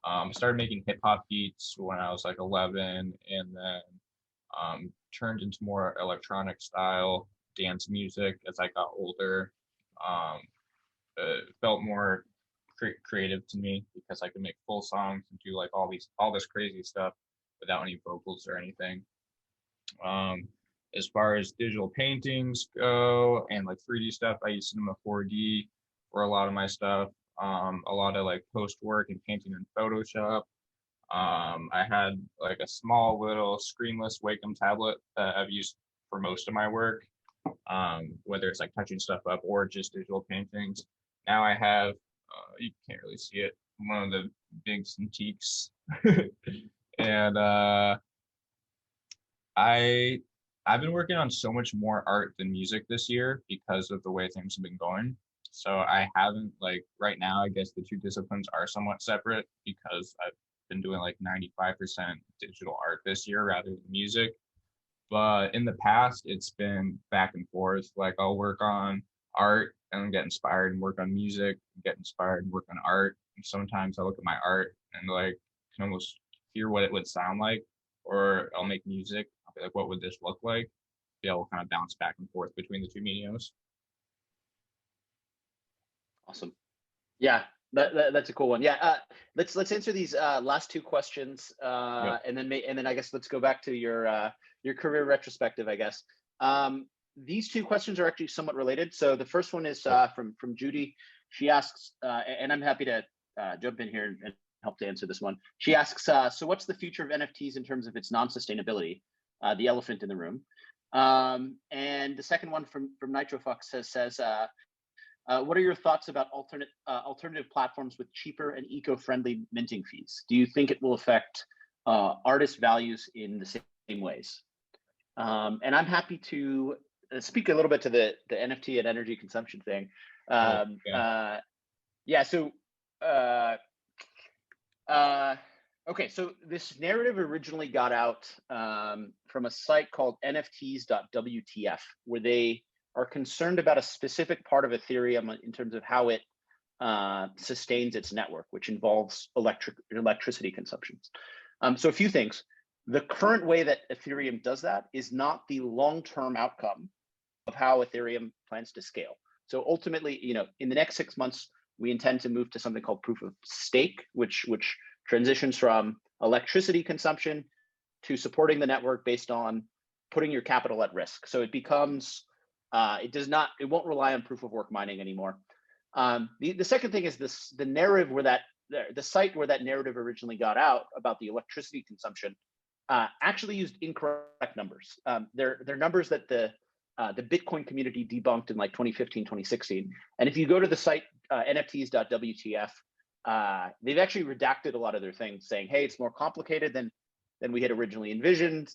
I started making hip hop beats when I was like 11, and then turned into more electronic style dance music as I got older. Um, felt more creative to me because I could make full songs and do like all this crazy stuff without any vocals or anything. Um, as far as digital paintings go and like 3D stuff, I use Cinema 4D for a lot of my stuff. A lot of like post work and painting in Photoshop. I had like a small little screenless Wacom tablet that I've used for most of my work, whether it's like touching stuff up or just digital paintings. Now I have, you can't really see it, one of the big Cintiqs. And I I've been working on so much more art than music this year because of the way things have been going. So I haven't like right now, I guess the two disciplines are somewhat separate because I've been doing like 95% digital art this year rather than music. But in the past, it's been back and forth. Like I'll work on art and get inspired and work on music, get inspired and work on art. And sometimes I look at my art and like can almost hear what it would sound like, or I'll make music. I'll be like, what would this look like? Be able to kind of bounce back and forth between the two mediums. Awesome. Yeah, that's a cool one. Yeah, let's answer these last two questions, Yep. and then I guess let's go back to your career retrospective, I guess. These two questions are actually somewhat related. So the first one is Yep. from Judy. She asks, and I'm happy to jump in here and help to answer this one. She asks, so what's the future of NFTs in terms of its non-sustainability? The elephant in the room. And the second one from Nitrofox says. What are your thoughts about alternative platforms with cheaper and eco-friendly minting fees? Do you think it will affect artist values in the same ways? And I'm happy to speak a little bit to the NFT and energy consumption thing. Yeah. So, okay. So this narrative originally got out from a site called NFTs.WTF, where they are concerned about a specific part of Ethereum in terms of how it sustains its network, which involves electricity consumption. So a few things. The current way that Ethereum does that is not the long-term outcome of how Ethereum plans to scale. So ultimately, in the next 6 months, we intend to move to something called proof of stake, which transitions from electricity consumption to supporting the network based on putting your capital at risk. So it becomes, it won't rely on proof of work mining anymore. The second thing is the narrative where the site where that narrative originally got out about the electricity consumption actually used incorrect numbers. They're numbers that the Bitcoin community debunked in like 2015, 2016. And if you go to the site nfts.wtf, they've actually redacted a lot of their things, saying, hey, it's more complicated than we had originally envisioned.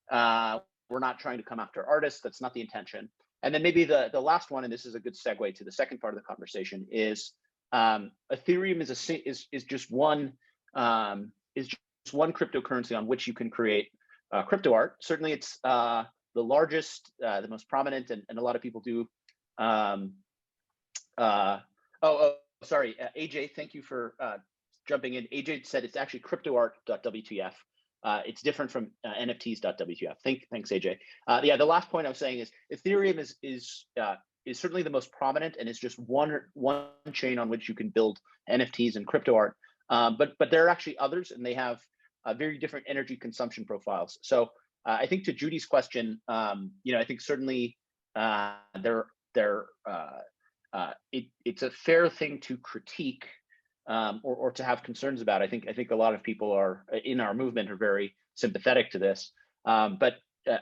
We're not trying to come after artists. That's not the intention. And then maybe the last one, and this is a good segue to the second part of the conversation, is Ethereum is just one cryptocurrency on which you can create crypto art. Certainly, it's the largest, the most prominent, and a lot of people do. Sorry, AJ, thank you for jumping in. AJ said it's actually cryptoart.wtf. It's different from NFTs.wtf. Thanks, AJ. Yeah, the last point I was saying is Ethereum is certainly the most prominent, and is just one chain on which you can build NFTs and crypto art. But there are actually others, and they have very different energy consumption profiles. So I think to Judy's question, I think certainly it's a fair thing to critique or to have concerns about. I think a lot of people are in our movement are very sympathetic to this, but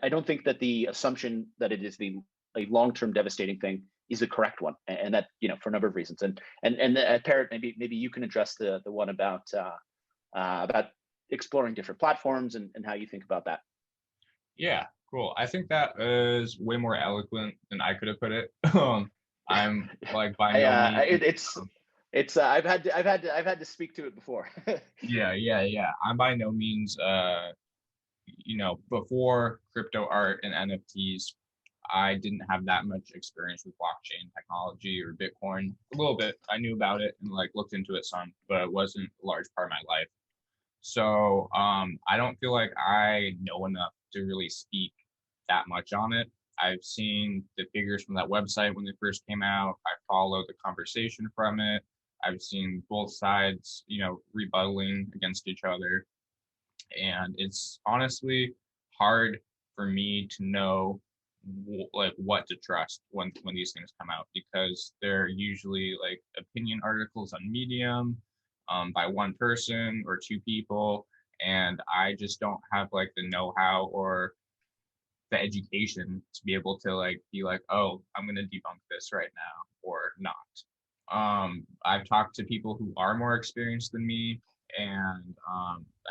I don't think that the assumption that it is a long-term devastating thing is the correct one, and that for a number of reasons. And Parrott, maybe you can address the one about exploring different platforms and how you think about that. Yeah, cool. I think that is way more eloquent than I could have put it. I'm like by no means. It's I've had to speak to it before. Yeah. I'm by no means before crypto art and NFTs, I didn't have that much experience with blockchain technology or Bitcoin. A little bit, I knew about it and like looked into it some, but it wasn't a large part of my life. So I don't feel like I know enough to really speak that much on it. I've seen the figures from that website when they first came out. I followed the conversation from it. I've seen both sides, rebuttaling against each other. And it's honestly hard for me to know like what to trust when these things come out, because they're usually like opinion articles on Medium by one person or two people, and I just don't have like the know-how or the education to be able to like be like, oh, I'm going to debunk this right now or not. I've talked to people who are more experienced than me, and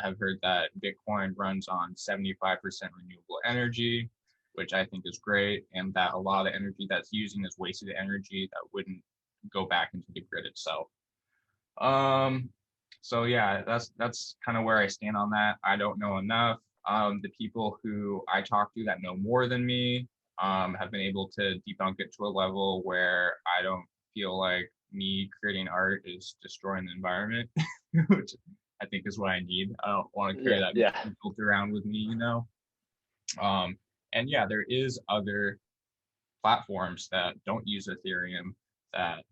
have heard that Bitcoin runs on 75% renewable energy, which I think is great, and that a lot of the energy that's using is wasted energy that wouldn't go back into the grid itself. So yeah, that's kind of where I stand on that. I don't know enough. The people who I talk to that know more than me have been able to debunk it to a level where I don't feel like me creating art is destroying the environment, which I think is what I need. I don't want to carry that guilt around with me, And yeah, there is other platforms that don't use Ethereum that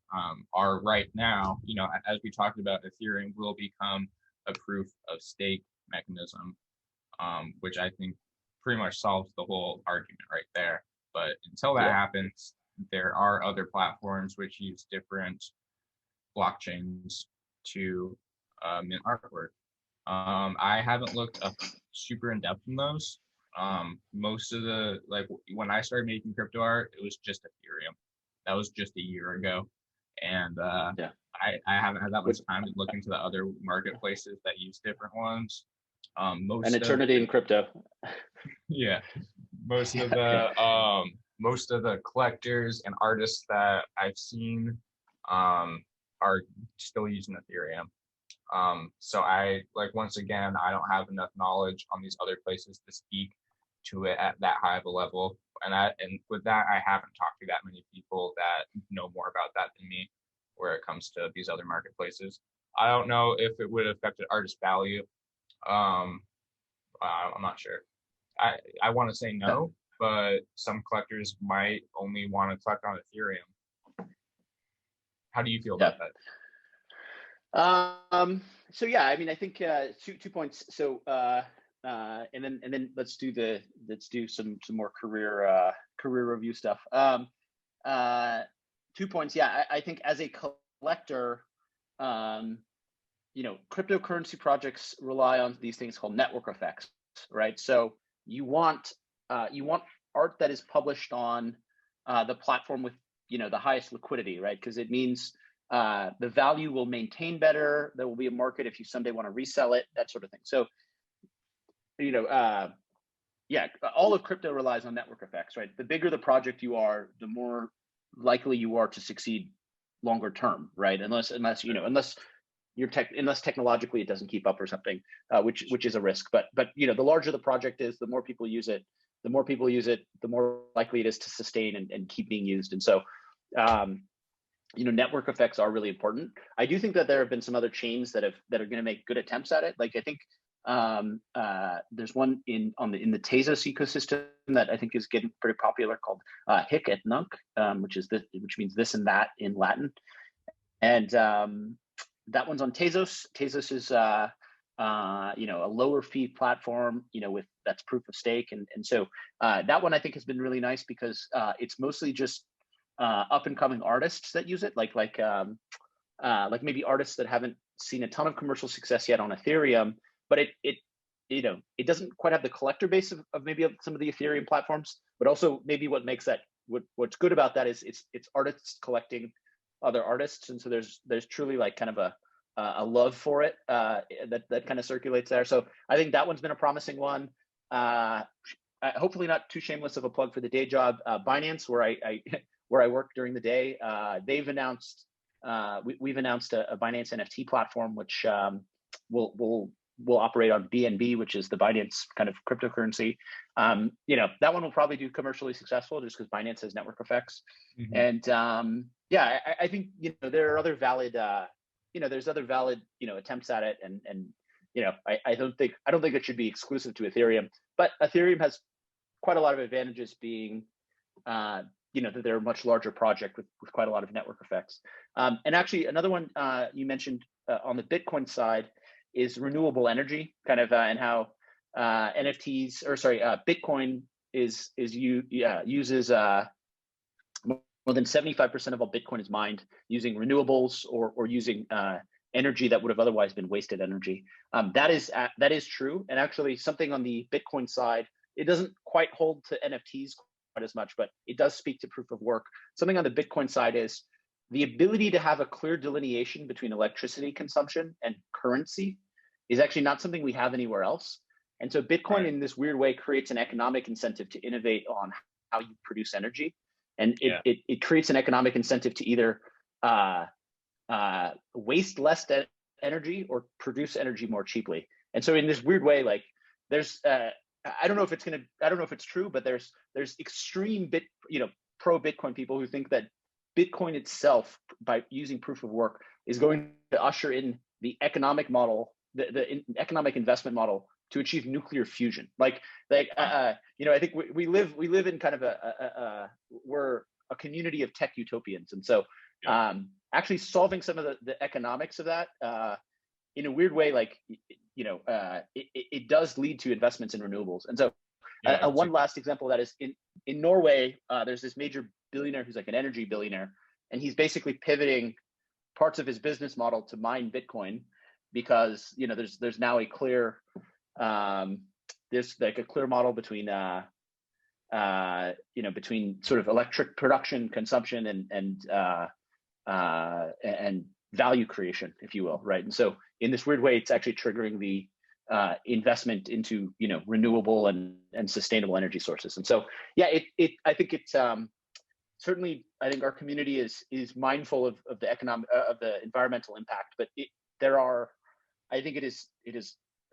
are right now, as we talked about, Ethereum will become a proof of stake mechanism, which I think pretty much solves the whole argument right there. But until that happens, there are other platforms which use different blockchains to mint artwork. I haven't looked up super in depth in those. Most of the, like when I started making crypto art, it was just Ethereum. That was just a year ago. And I haven't had that much time to look into the other marketplaces that use different ones. Most an eternity in crypto. Yeah. most of the collectors and artists that I've seen are still using Ethereum. So once again, I don't have enough knowledge on these other places to speak to it at that high of a level. And with that, I haven't talked to that many people that know more about that than me, where it comes to these other marketplaces. I don't know if it would affect an artist value. I'm not sure. I want to say no, but some collectors might only want to collect on Ethereum. How do you feel about that? So yeah, I mean, I think 2 points. So and then let's do some more career review stuff. 2 points. Yeah, I think as a collector, cryptocurrency projects rely on these things called network effects, right? So you want art that is published on the platform with the highest liquidity, right? Because it means the value will maintain better. There will be a market if you someday want to resell it, that sort of thing. So, yeah, all of crypto relies on network effects, right? The bigger the project you are, the more likely you are to succeed longer term, right? Unless technologically it doesn't keep up or something, which is a risk. But the larger the project is, the more people use it. The more likely it is to sustain and keep being used. And so, network effects are really important. I do think that there have been some other chains that are going to make good attempts at it. Like I think there's one in the Tezos ecosystem that I think is getting pretty popular called Hic et Nunc, which means this and that in Latin. And that one's on Tezos. Tezos is a lower fee platform, that's proof of stake, and so that one I think has been really nice because it's mostly just up and coming artists that use it, like maybe artists that haven't seen a ton of commercial success yet on Ethereum, but it doesn't quite have the collector base of maybe some of the Ethereum platforms, but also maybe what makes that what's good about that is it's artists collecting other artists, and so there's truly like kind of a love for it that kind of circulates there. So I think that one's been a promising one. Hopefully not too shameless of a plug for the day job. Binance, where I work during the day, they've announced we've announced a Binance NFT platform, which will operate on BNB, which is the Binance kind of cryptocurrency. That one will probably do commercially successful just because Binance has network effects. Mm-hmm. And yeah, I think there are other valid there's other valid attempts at it, and I don't think it should be exclusive to Ethereum, but Ethereum has quite a lot of advantages being that they're a much larger project with quite a lot of network effects. And actually another one you mentioned on the Bitcoin side is renewable energy, kind of, and how Bitcoin uses more than 75% of all Bitcoin is mined using renewables or using energy that would have otherwise been wasted energy. That is true, and actually something on the Bitcoin side, it doesn't quite hold to NFTs quite as much, but it does speak to proof of work. Something on the Bitcoin side is the ability to have a clear delineation between electricity consumption and currency is actually not something we have anywhere else. And so Bitcoin in this weird way creates an economic incentive to innovate on how you produce energy. And it creates an economic incentive to either waste less energy or produce energy more cheaply. And so in this weird way, like there's I don't know if it's true, but there's extreme pro Bitcoin people who think that Bitcoin itself, by using proof of work, is going to usher in the economic model, the economic investment model to achieve nuclear fusion. I think we live in kind of we're a community of tech utopians, and so actually solving some of the economics of that in a weird way, it does lead to investments in renewables. And so one last example of that is in Norway, there's this major billionaire who's like an energy billionaire, and he's basically pivoting parts of his business model to mine Bitcoin because there's now a clear there's like a clear model between between sort of electric production, consumption, and value creation, if you will, right? And so in this weird way, it's actually triggering the investment into, renewable and sustainable energy sources. And so, yeah, I think it's certainly, I think our community is mindful of the economic, of the environmental impact, but I think it is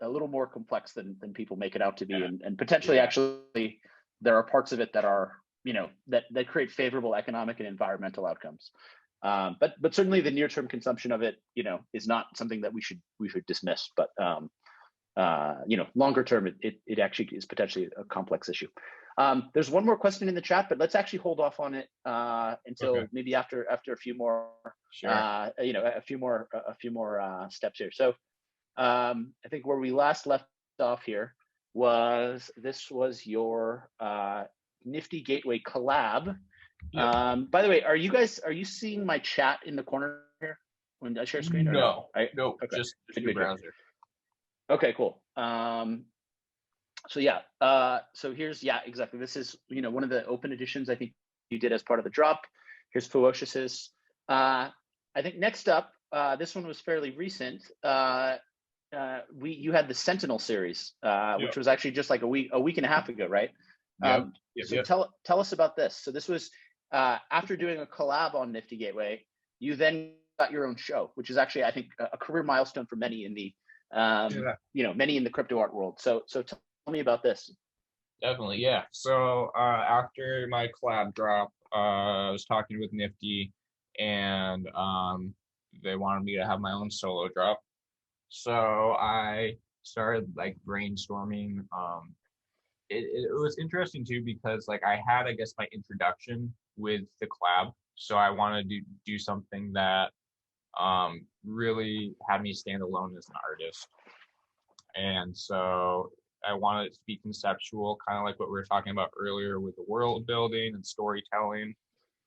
a little more complex than people make it out to be, and potentially actually there are parts of it that are, that create favorable economic and environmental outcomes. But certainly the near-term consumption of it, is not something that we should dismiss. But longer term, it actually is potentially a complex issue. There's one more question in the chat, but let's actually hold off on it until maybe after a few more, a few more steps here. So I think where we last left off here was your Nifty Gateway collab. By the way, are you seeing my chat in the corner here when I share screen? Or no? No, okay. Just your browser. Okay, cool. So yeah, so here's, exactly. This is, one of the open editions I think you did as part of the drop. Here's Ferocious's. I think next up, this one was fairly recent. You had the Sentinel series, which was actually just like a week and a half ago, right? So tell us about this. So this was after doing a collab on Nifty Gateway, you then got your own show, which is actually, I think, a career milestone for many in the many in the crypto art world. So tell me about this. Definitely, yeah. So after my collab drop, I was talking with Nifty, and they wanted me to have my own solo drop. So I started like brainstorming. It was interesting too, because like I had, I guess, my introduction with the collab. So I wanted to do something that really had me stand alone as an artist. And so I wanted it to be conceptual, kind of like what we were talking about earlier with the world building and storytelling.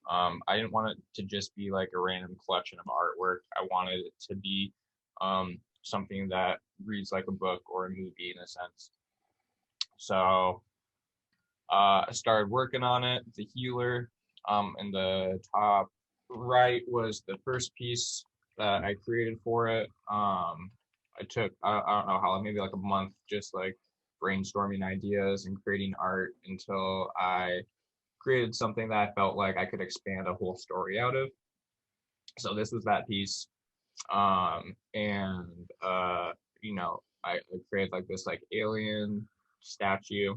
I didn't want it to just be like a random collection of artwork. I wanted it to be something that reads like a book or a movie in a sense. So I started working on it. The healer in the top right was the first piece that I created for it. I took, I don't know how long, maybe like a month, just like brainstorming ideas and creating art until I created something that I felt like I could expand a whole story out of. So this was that piece. I created like this like alien statue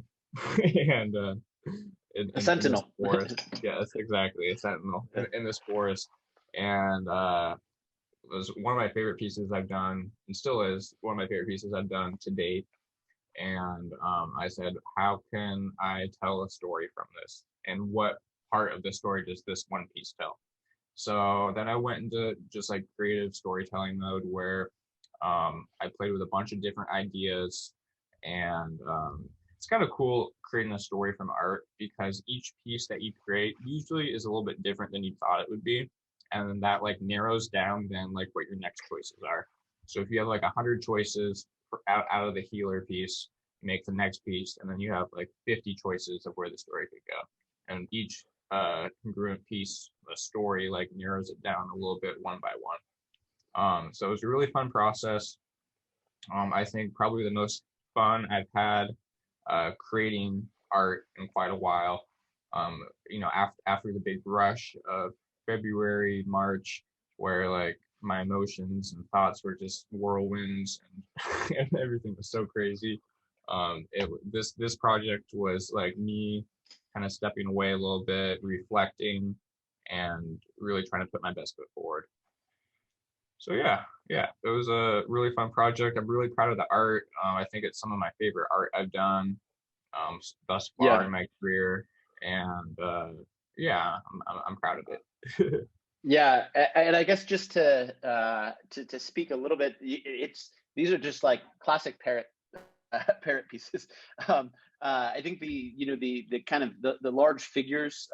and a sentinel. In this forest. Yes, exactly, a sentinel in this forest. And it was one of my favorite pieces I've done, and still is one of my favorite pieces I've done to date. And I said, how can I tell a story from this? And what part of the story does this one piece tell? So then I went into just like creative storytelling mode, where I played with a bunch of different ideas. And it's kind of cool creating a story from art, because each piece that you create usually is a little bit different than you thought it would be. And then that like narrows down then like what your next choices are. So if you have like 100 choices out of the healer piece, you make the next piece, and then you have like 50 choices of where the story could go. And each congruent piece, a story, like narrows it down a little bit one by one. So it was a really fun process. I think probably the most fun I've had creating art in quite a while. After the big rush of February, March, where like my emotions and thoughts were just whirlwinds and everything was so crazy. This project was like me kind of stepping away a little bit, reflecting, and really trying to put my best foot forward. So yeah, it was a really fun project. I'm really proud of the art. I think it's some of my favorite art I've done thus far in my career, and I'm proud of it. Yeah, and I guess just to speak a little bit, these are just like classic Parrott pieces. I think the kind of the large figures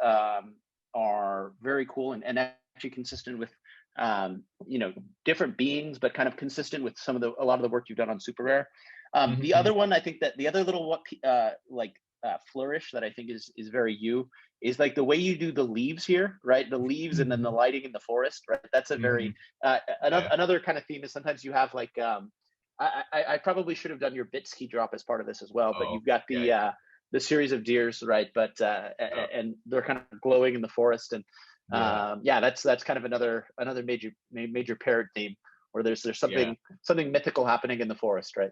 are very cool and actually consistent with different beings, but kind of consistent with a lot of the work you've done on Super Rare. The other one, I think that the other little flourish that I think is very is like the way you do the leaves here, right? The leaves and then the lighting in the forest, right? That's a very another kind of theme is sometimes you have like I probably should have done your Bitsky drop as part of this as well, but Oh, you've got the series of deers, right? But and they're kind of glowing in the forest, and that's kind of another major parrot theme where there's something mythical happening in the forest, right?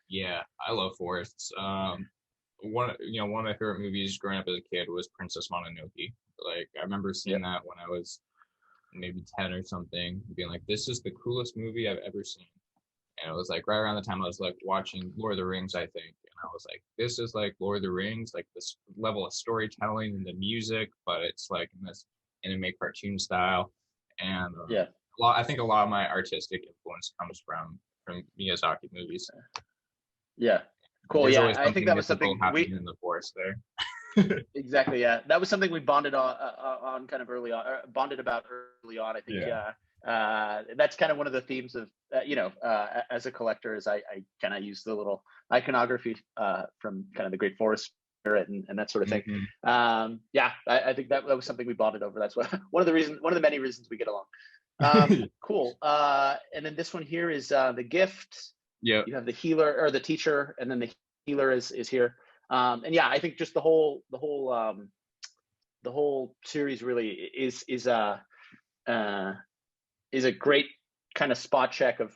Yeah, I love forests. One of my favorite movies growing up as a kid was Princess Mononoke. Like I remember seeing that when I was maybe 10 or something, being like, this is the coolest movie I've ever seen. And it was like right around the time I was like watching Lord of the Rings, I think. And I was like, this is like Lord of the Rings, like this level of storytelling and the music, but it's like in this anime cartoon style. And I think a lot of my artistic influence comes from Miyazaki movies. Yeah. Cool. There's Yeah. I think that was something happening in the forest there. Exactly. Yeah. That was something we bonded on kind of early on, bonded about early on. I think, that's kind of one of the themes of, as a collector is I kind of use the little iconography from kind of the Great Forest Spirit and that sort of thing. I think that was something we bonded over. That's one of the many reasons we get along. Cool. And then this one here is the gift. Yeah. You have the healer or the teacher, and then the healer is here. I think just the whole series really is a great kind of spot check of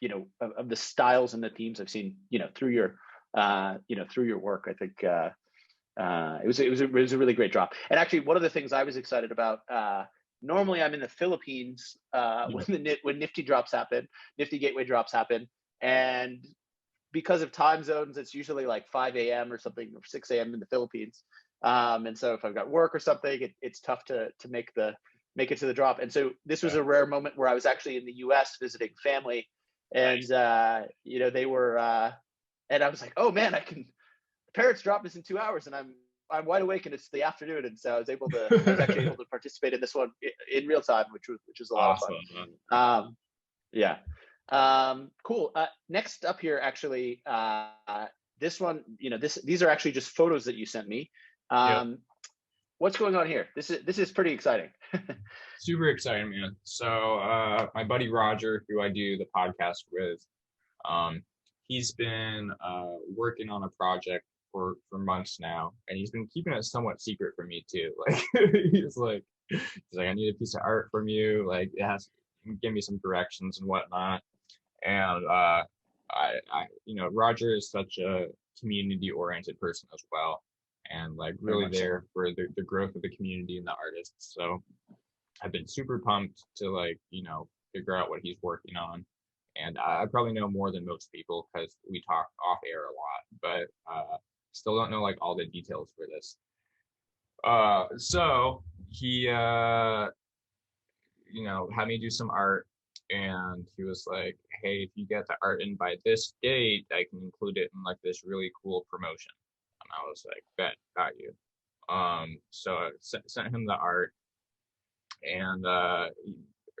the styles and the themes I've seen through your work. I think it was a really great drop. And actually, one of the things I was excited about. Normally, I'm in the Philippines when Nifty Gateway drops happen, and because of time zones, it's usually like 5 a.m. or something, or 6 a.m. in the Philippines. And so if I've got work or something, it's tough to make it to the drop. And so this was a rare moment where I was actually in the US visiting family, and they were and I was like, oh man, Parrots drop is in 2 hours, and I'm wide awake, and it's the afternoon, and so I was actually able to participate in this one in real time, which was a lot of fun. Cool. Next up here, actually, this one, these are actually just photos that you sent me. What's going on here? This is pretty exciting. Super exciting, man. So my buddy Roger, who I do the podcast with, he's been working on a project for months now, and he's been keeping it somewhat secret from me too. Like he's like, I need a piece of art from you. Like it has to give me some directions and whatnot. And Roger is such a community-oriented person as well, and like really there for the growth of the community and the artists. So I've been super pumped to figure out what he's working on. And I probably know more than most people because we talk off air a lot, but still don't know like all the details for this. So he had me do some art, and he was like, hey, if you get the art in by this date, I can include it in like this really cool promotion. And I was like, bet, got you. So I sent him the art, and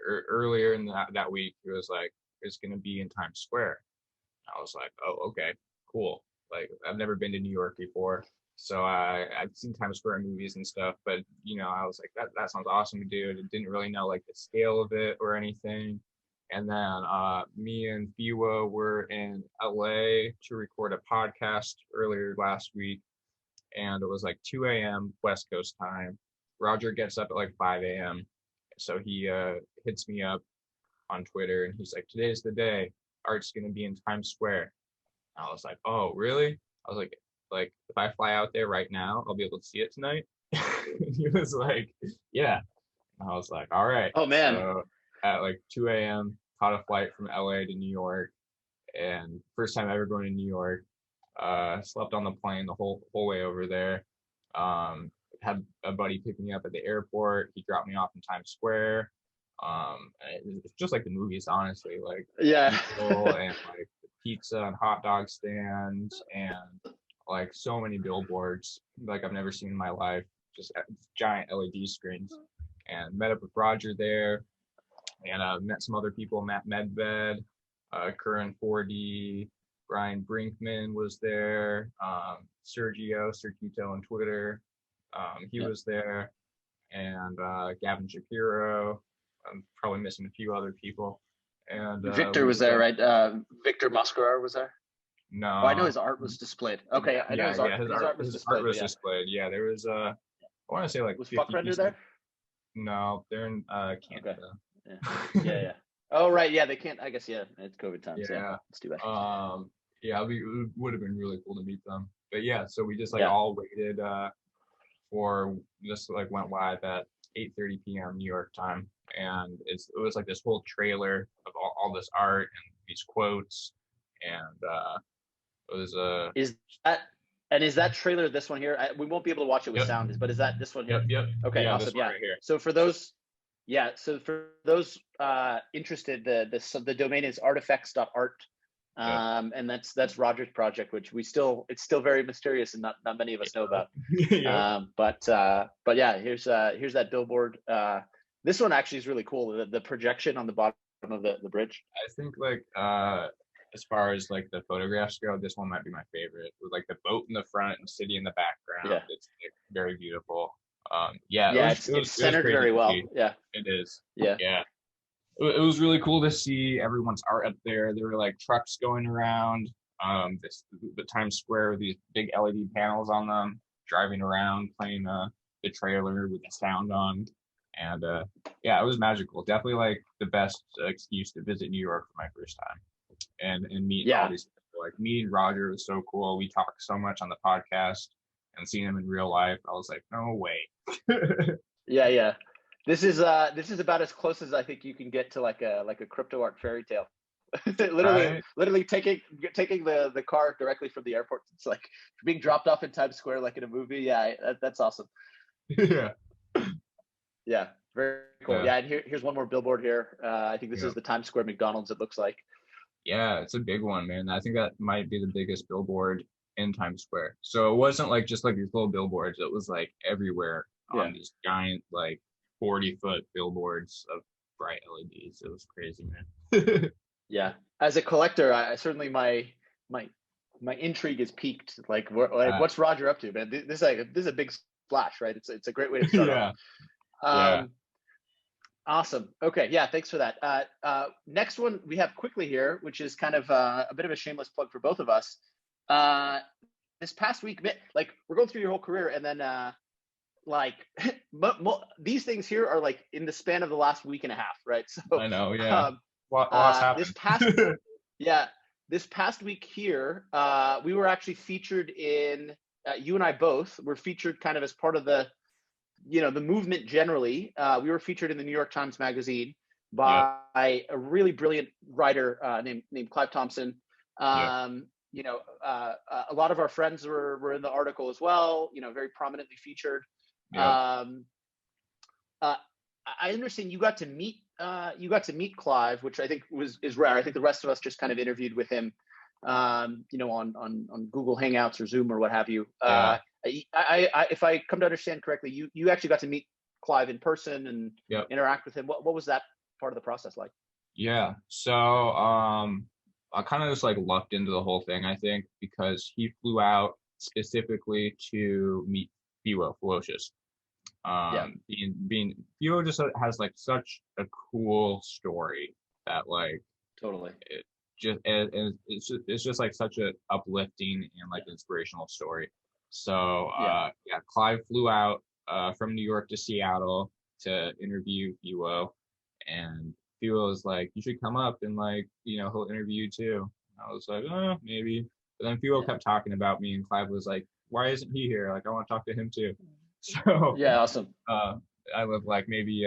earlier in that week, he was like, it's going to be in Times Square. I was like, oh, okay, cool. Like I've never been to New York before, so I've seen Times Square movies and stuff, but I was like, that sounds awesome, dude. I didn't really know like the scale of it or anything. And then me and Fiwa were in LA to record a podcast earlier last week, and it was like 2 a.m. West Coast time. Roger gets up at like 5 a.m. So he hits me up on Twitter, and he's like, today's the day. Art's going to be in Times Square. I was like, oh, really? I was like if I fly out there right now, I'll be able to see it tonight. He was like, yeah. And I was like, all right. Oh, man. So at like 2 a.m., caught a flight from LA to New York, and first time ever going to New York. Slept on the plane the whole way over there. Had a buddy pick me up at the airport. He dropped me off in Times Square. It's just like the movies, honestly. Like people and like the pizza and hot dog stands and like so many billboards like I've never seen in my life. Just giant LED screens. And met up with Roger there, and met some other people. Matt Medved, Curran 4D, Brian Brinkman was there. Sergito on Twitter, he was there, and Gavin Shapiro. I'm probably missing a few other people. And Victor was there, right? Victor Mascarar was there. No, Oh, I know his art was displayed. Okay, I know his art. His art was displayed. Yeah, there was I want to say like was 50 Fuck Render there? No, they're in Canada. Okay. Yeah. Oh right, yeah, they can't. I guess it's COVID times. Yeah, it's too bad. Yeah, it would have been really cool to meet them. But yeah, so we just all waited for this went live at 8:30 p.m. New York time, and it was like this whole trailer of all this art and these quotes, and it was is that trailer this one here? We won't be able to watch it with sound, but is that this one here? Yep. Okay, yeah, awesome. Right here. So for those interested, the domain is artifacts.art. And that's Roger's project, which it's still very mysterious and not many of us know about. But yeah, here's that billboard. This one actually is really cool. The projection on the bottom of the bridge. I think as far as the photographs go, this one might be my favorite, with the boat in the front and city in the background. It's very beautiful. It's centered very well. Yeah, it is. Yeah. It was really cool to see everyone's art up there. There were trucks going around the Times Square with these big LED panels on them, driving around, playing the trailer with the sound on. And it was magical. Definitely the best excuse to visit New York for my first time and meet all these people. Meeting Roger was so cool. We talked so much on the podcast, and seeing him in real life, I was like, no way. Yeah. This is about as close as I think you can get to a crypto art fairy tale. literally taking the car directly from the airport. It's being dropped off in Times Square like in a movie. Yeah, that's awesome. Yeah, very cool. Yeah, and here's one more billboard here. I think this is the Times Square McDonald's, it looks like. Yeah, it's a big one, man. I think that might be the biggest billboard in Times Square. So it wasn't just these little billboards. It was everywhere on these giant 40-foot billboards of bright LEDs. It was crazy, man. Yeah, as a collector, I certainly my intrigue is piqued. What's Roger up to, man? This is a big splash, right? It's a great way to start off. Awesome. Okay, yeah, thanks for that. Next one we have quickly here, which is kind of a bit of a shameless plug for both of us. This past week, we're going through your whole career, and then these things here are in the span of the last week and a half, right? So I know, yeah. What's happened? This past week here, we were actually featured in. You and I both were featured kind of as part of the movement generally. We were featured in the New York Times Magazine by a really brilliant writer named Clive Thompson. A lot of our friends were in the article as well. Very prominently featured. I understand you got to meet Clive, which I think is rare. I think the rest of us just kind of interviewed with him, on Google Hangouts or Zoom or what have you. If I come to understand correctly, you actually got to meet Clive in person and interact with him. What was that part of the process like? Yeah, so I kind of just lucked into the whole thing, I think, because he flew out specifically to meet Felocious. Being Fio just has such a cool story that totally it's just such a uplifting and inspirational story. So Clive flew out from New York to Seattle to interview Fio, and Fio was like, you should come up and he'll interview you too. I was like, maybe. But then Fio kept talking about me, and Clive was like, why isn't he here? I want to talk to him too. So awesome. I live maybe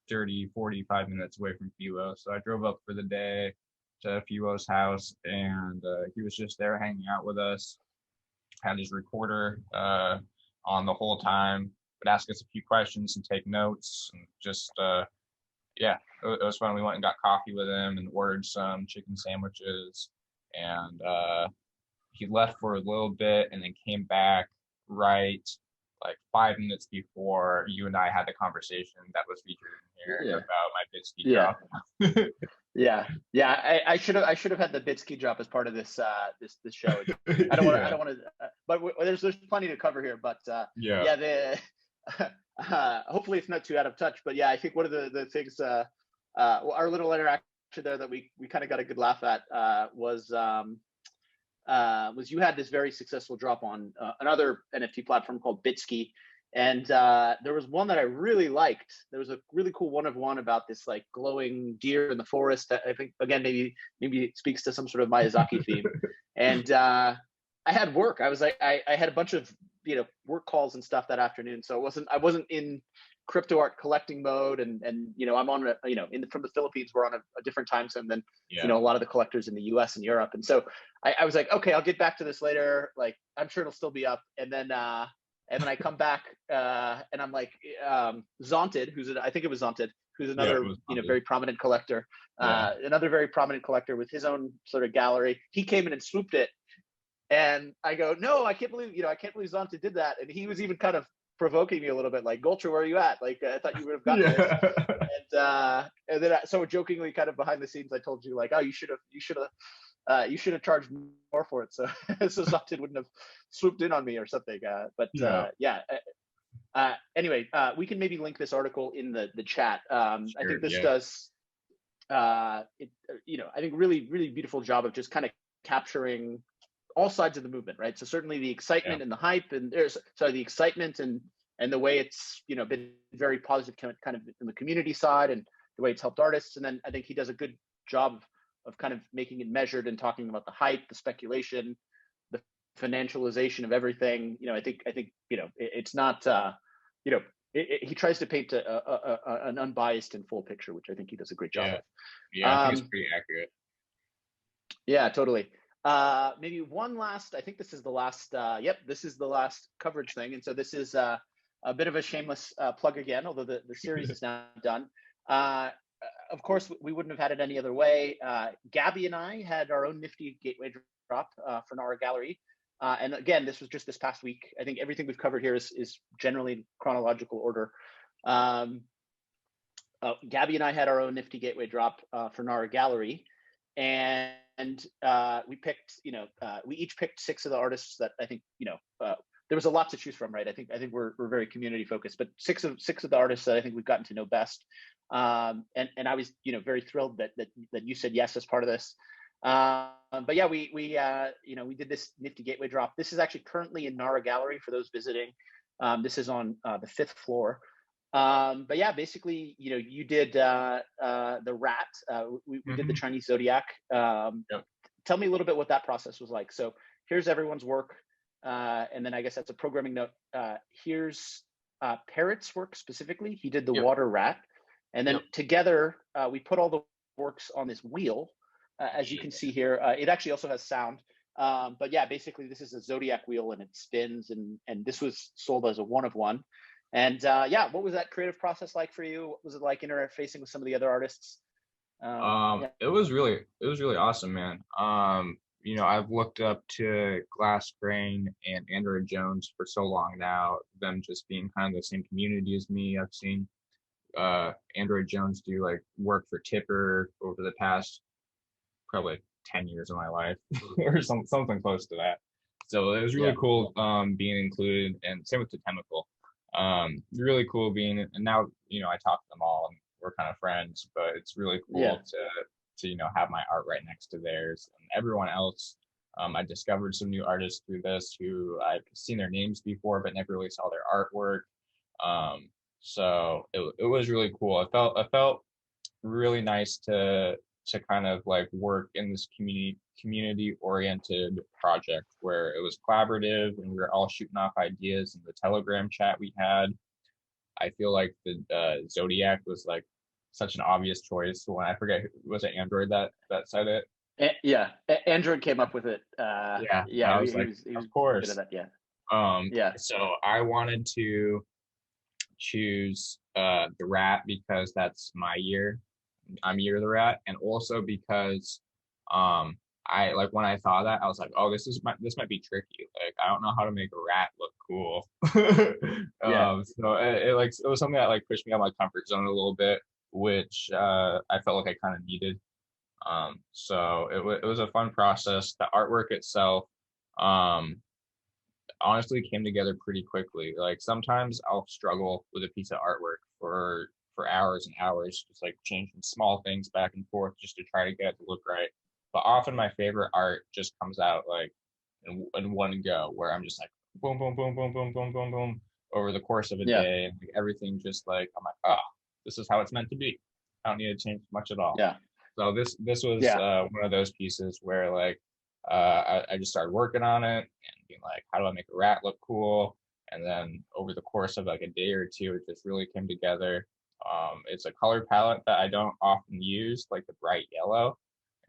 30, 45 minutes away from Fio. So I drove up for the day to Fio's house, and he was just there hanging out with us. Had his recorder on the whole time, would ask us a few questions and take notes, and just it was fun. We went and got coffee with him and ordered some chicken sandwiches, and he left for a little bit and then came back right 5 minutes before you and I had the conversation that was featured in here about my Bitsky drop. I should have had the Bitsky drop as part of this show. I don't want to, but there's plenty to cover here. But hopefully it's not too out of touch. But I think one of the things our little interaction there that we kind of got a good laugh at was you had this very successful drop on another NFT platform called Bitski. And there was one that I really liked. There was a really cool one of one about this like glowing deer in the forest. That I think again maybe it speaks to some sort of Miyazaki theme. And I had work. I was like I had a bunch of work calls and stuff that afternoon, so I wasn't in crypto art collecting mode. And I'm on from the Philippines, we're on a different time zone than a lot of the collectors in the US and Europe. And so I was like, okay, I'll get back to this later. Like I'm sure it'll still be up. And then I come back and I'm like, Zonted, I think it was Zonted, who's another very prominent collector, another very prominent collector with his own sort of gallery. He came in and swooped it, and I go, no, I can't believe Zonted did that. And he was even kind of provoking me a little bit, like, Goltra, where are you at? Like, I thought you would have gotten this. And then so jokingly, kind of behind the scenes, I told you like, oh, you should have charged more for it. So Zonted wouldn't have swooped in on me or something. Anyway, we can maybe link this article in the chat. I think this does, I think really, really beautiful job of just kind of capturing all sides of the movement, right? So certainly the excitement and the hype, and the excitement and the way it's been very positive kind of in the community side, and the way it's helped artists. And then I think he does a good job of kind of making it measured and talking about the hype, the speculation, the financialization of everything. I think it's not he tries to paint an unbiased and full picture, which I think he does a great job of. I think it's pretty accurate. Yeah, totally. Maybe one last, I think this is the last, this is the last coverage thing. And so this is a bit of a shameless plug again, although the series is now done. Of course, we wouldn't have had it any other way. Gabby and I had our own nifty gateway drop for Narra Gallery. And again, this was just this past week. I think everything we've covered here is generally in chronological order. Gabby and I had our own nifty gateway drop for Narra Gallery. And we picked, we each picked 6 of the artists that I think, there was a lot to choose from, right? I think we're very community focused, but six of the artists that I think we've gotten to know best. And I was, very thrilled that you said yes as part of this. But yeah, we did this nifty gateway drop. This is actually currently in Narra Gallery for those visiting. This is on the 5th floor. But yeah, basically, you did the rat. We did the Chinese Zodiac. Tell me a little bit what that process was like. So here's everyone's work. And then I guess that's a programming note. Here's Parrott's work specifically. He did the water rat. And then together, we put all the works on this wheel. As you can see here, it actually also has sound. But yeah, basically this is a Zodiac wheel and it spins, and this was sold as a one of one. And what was that creative process like for you? What was it like interfacing with some of the other artists? It was really awesome, man. I've looked up to Glass Grain and Android Jones for so long now, them just being kind of the same community as me. I've seen Android Jones do like work for Tipper over the past probably 10 years of my life or something close to that. So it was really cool being included, and same with the Chemical. Really cool being, and now I talk to them all and we're kind of friends, but it's really cool to have my art right next to theirs. And everyone else, I discovered some new artists through this who I've seen their names before but never really saw their artwork. So it was really cool. I felt really nice to kind of like work in this community oriented project where it was collaborative and we were all shooting off ideas in the Telegram chat we had. I feel like the Zodiac was like such an obvious choice. When I forget, was it Android that said it? Android came up with it. I was like, of course. Good at that, So I wanted to choose the rat because that's my year. I'm Year of the Rat, and also because I like when I saw that I was like, oh, this might be tricky. Like I don't know how to make a rat look cool. So it was something that like pushed me out of my comfort zone a little bit, which I felt like I kind of needed. So it was a fun process. The artwork itself honestly came together pretty quickly. Like sometimes I'll struggle with a piece of artwork for for hours and hours, just like changing small things back and forth just to try to get it to look right. But often my favorite art just comes out like in one go, where I'm just like boom, boom, boom, boom, boom, boom, boom, boom over the course of a Yeah. day, and like, everything just like I'm like, oh, this is how it's meant to be. I don't need to change much at all. Yeah. So this was one of those pieces where like I just started working on it and being like, how do I make a rat look cool? And then over the course of like a day or two, it just really came together. It's a color palette that I don't often use, like the bright yellow,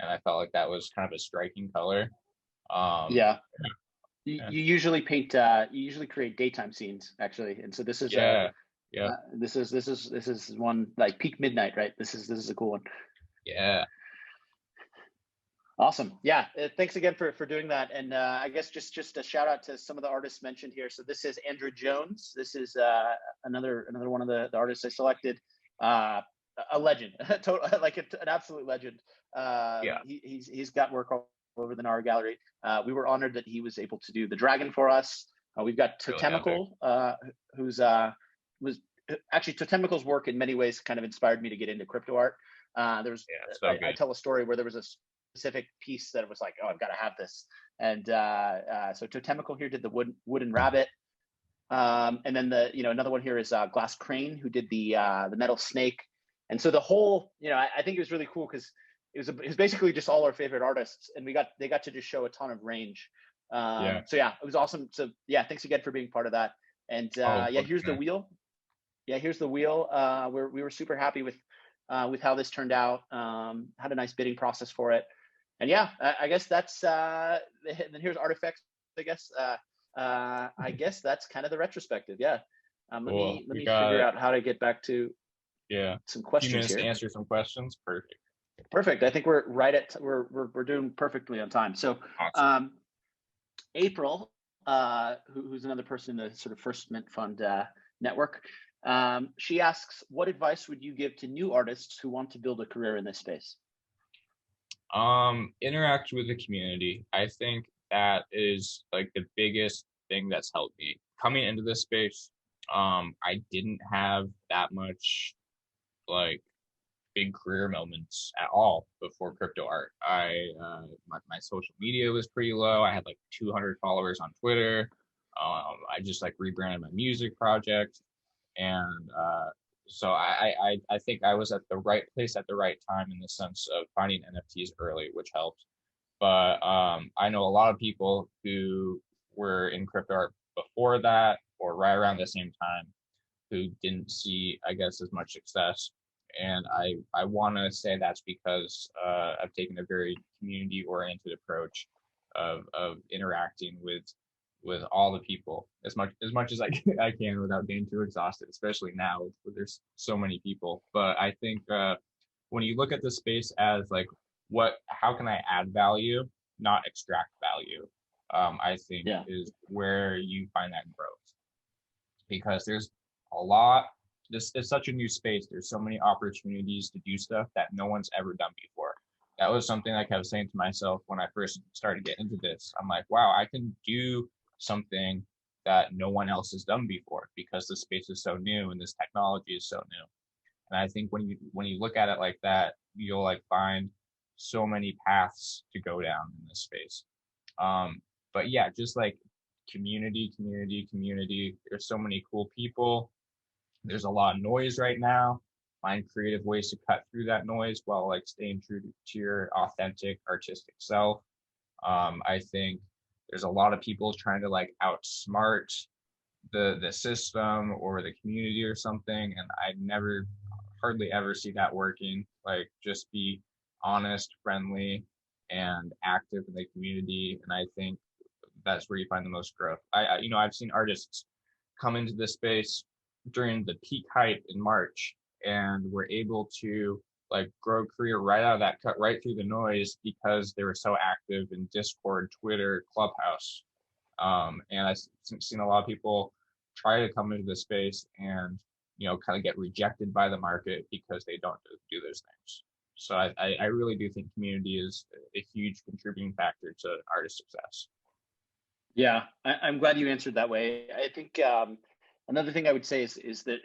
and I felt like that was kind of a striking color. Yeah. Yeah. You usually paint. You usually create daytime scenes, actually, and so this is this is one like peak midnight, right? This is a cool one. Yeah. Awesome. Yeah. Thanks again for doing that. And I guess just a shout out to some of the artists mentioned here. So this is Andrew Jones. This is another one of the artists I selected. A legend, like an absolute legend. He's got work all over the Narra Gallery. We were honored that he was able to do the dragon for us. We've got Totemical, who's was actually Totemical's work in many ways kind of inspired me to get into crypto art. There's I tell a story where there was a specific piece that was like, oh, I've got to have this. And so Totemical here did the wooden rabbit. And then another one here is Glass Crane, who did the metal snake. And so the whole, I think it was really cool because it was basically just all our favorite artists, and they got to just show a ton of range. So yeah, it was awesome. So yeah, thanks again for being part of that. And here's the wheel. Yeah, here's the wheel. We were super happy with how this turned out. Had a nice bidding process for it. And yeah, I guess that's then here's artifacts. I guess that's kind of the retrospective. Yeah. Let me figure out how to get back to some questions here. To answer some questions. Perfect. I think we're right at we're doing perfectly on time. So awesome. April, who's another person in the sort of First Mint Fund network, she asks, what advice would you give to new artists who want to build a career in this space? Interact with the community. I think that is like the biggest thing that's helped me coming into this space. I didn't have that much like big career moments at all before crypto art. My social media was pretty low. I had like 200 followers on Twitter. I just like rebranded my music project, and so I think I was at the right place at the right time in the sense of finding NFTs early, which helped. But I know a lot of people who were in crypto art before that or right around the same time who didn't see, I guess, as much success. And I want to say that's because I've taken a very community-oriented approach of interacting with all the people as much as I can without getting too exhausted, especially now where there's so many people. But I think when you look at the space as like how can I add value, not extract value, I think is where you find that growth, because there's a lot. This is such a new space. There's so many opportunities to do stuff that no one's ever done before. That was something I kept saying to myself when I first started getting into this. I'm like, wow, I can do something that no one else has done before because the space is so new and this technology is so new. And I think when you look at it like that, you'll like find so many paths to go down in this space. But yeah, just like community. There's so many cool people. There's a lot of noise right now. Find creative ways to cut through that noise while like staying true to your authentic artistic self. I think there's a lot of people trying to like outsmart the system or the community or something, and I hardly ever see that working. Like, just be honest, friendly, and active in the community, and I think that's where you find the most growth. I've seen artists come into this space during the peak hype in March, and were able to like grow a career right out of that, cut right through the noise because they were so active in Discord, Twitter, Clubhouse. And I've seen a lot of people try to come into this space and kind of get rejected by the market because they don't do those things. So I really do think community is a huge contributing factor to artist success. Yeah, I'm glad you answered that way. I think another thing I would say is that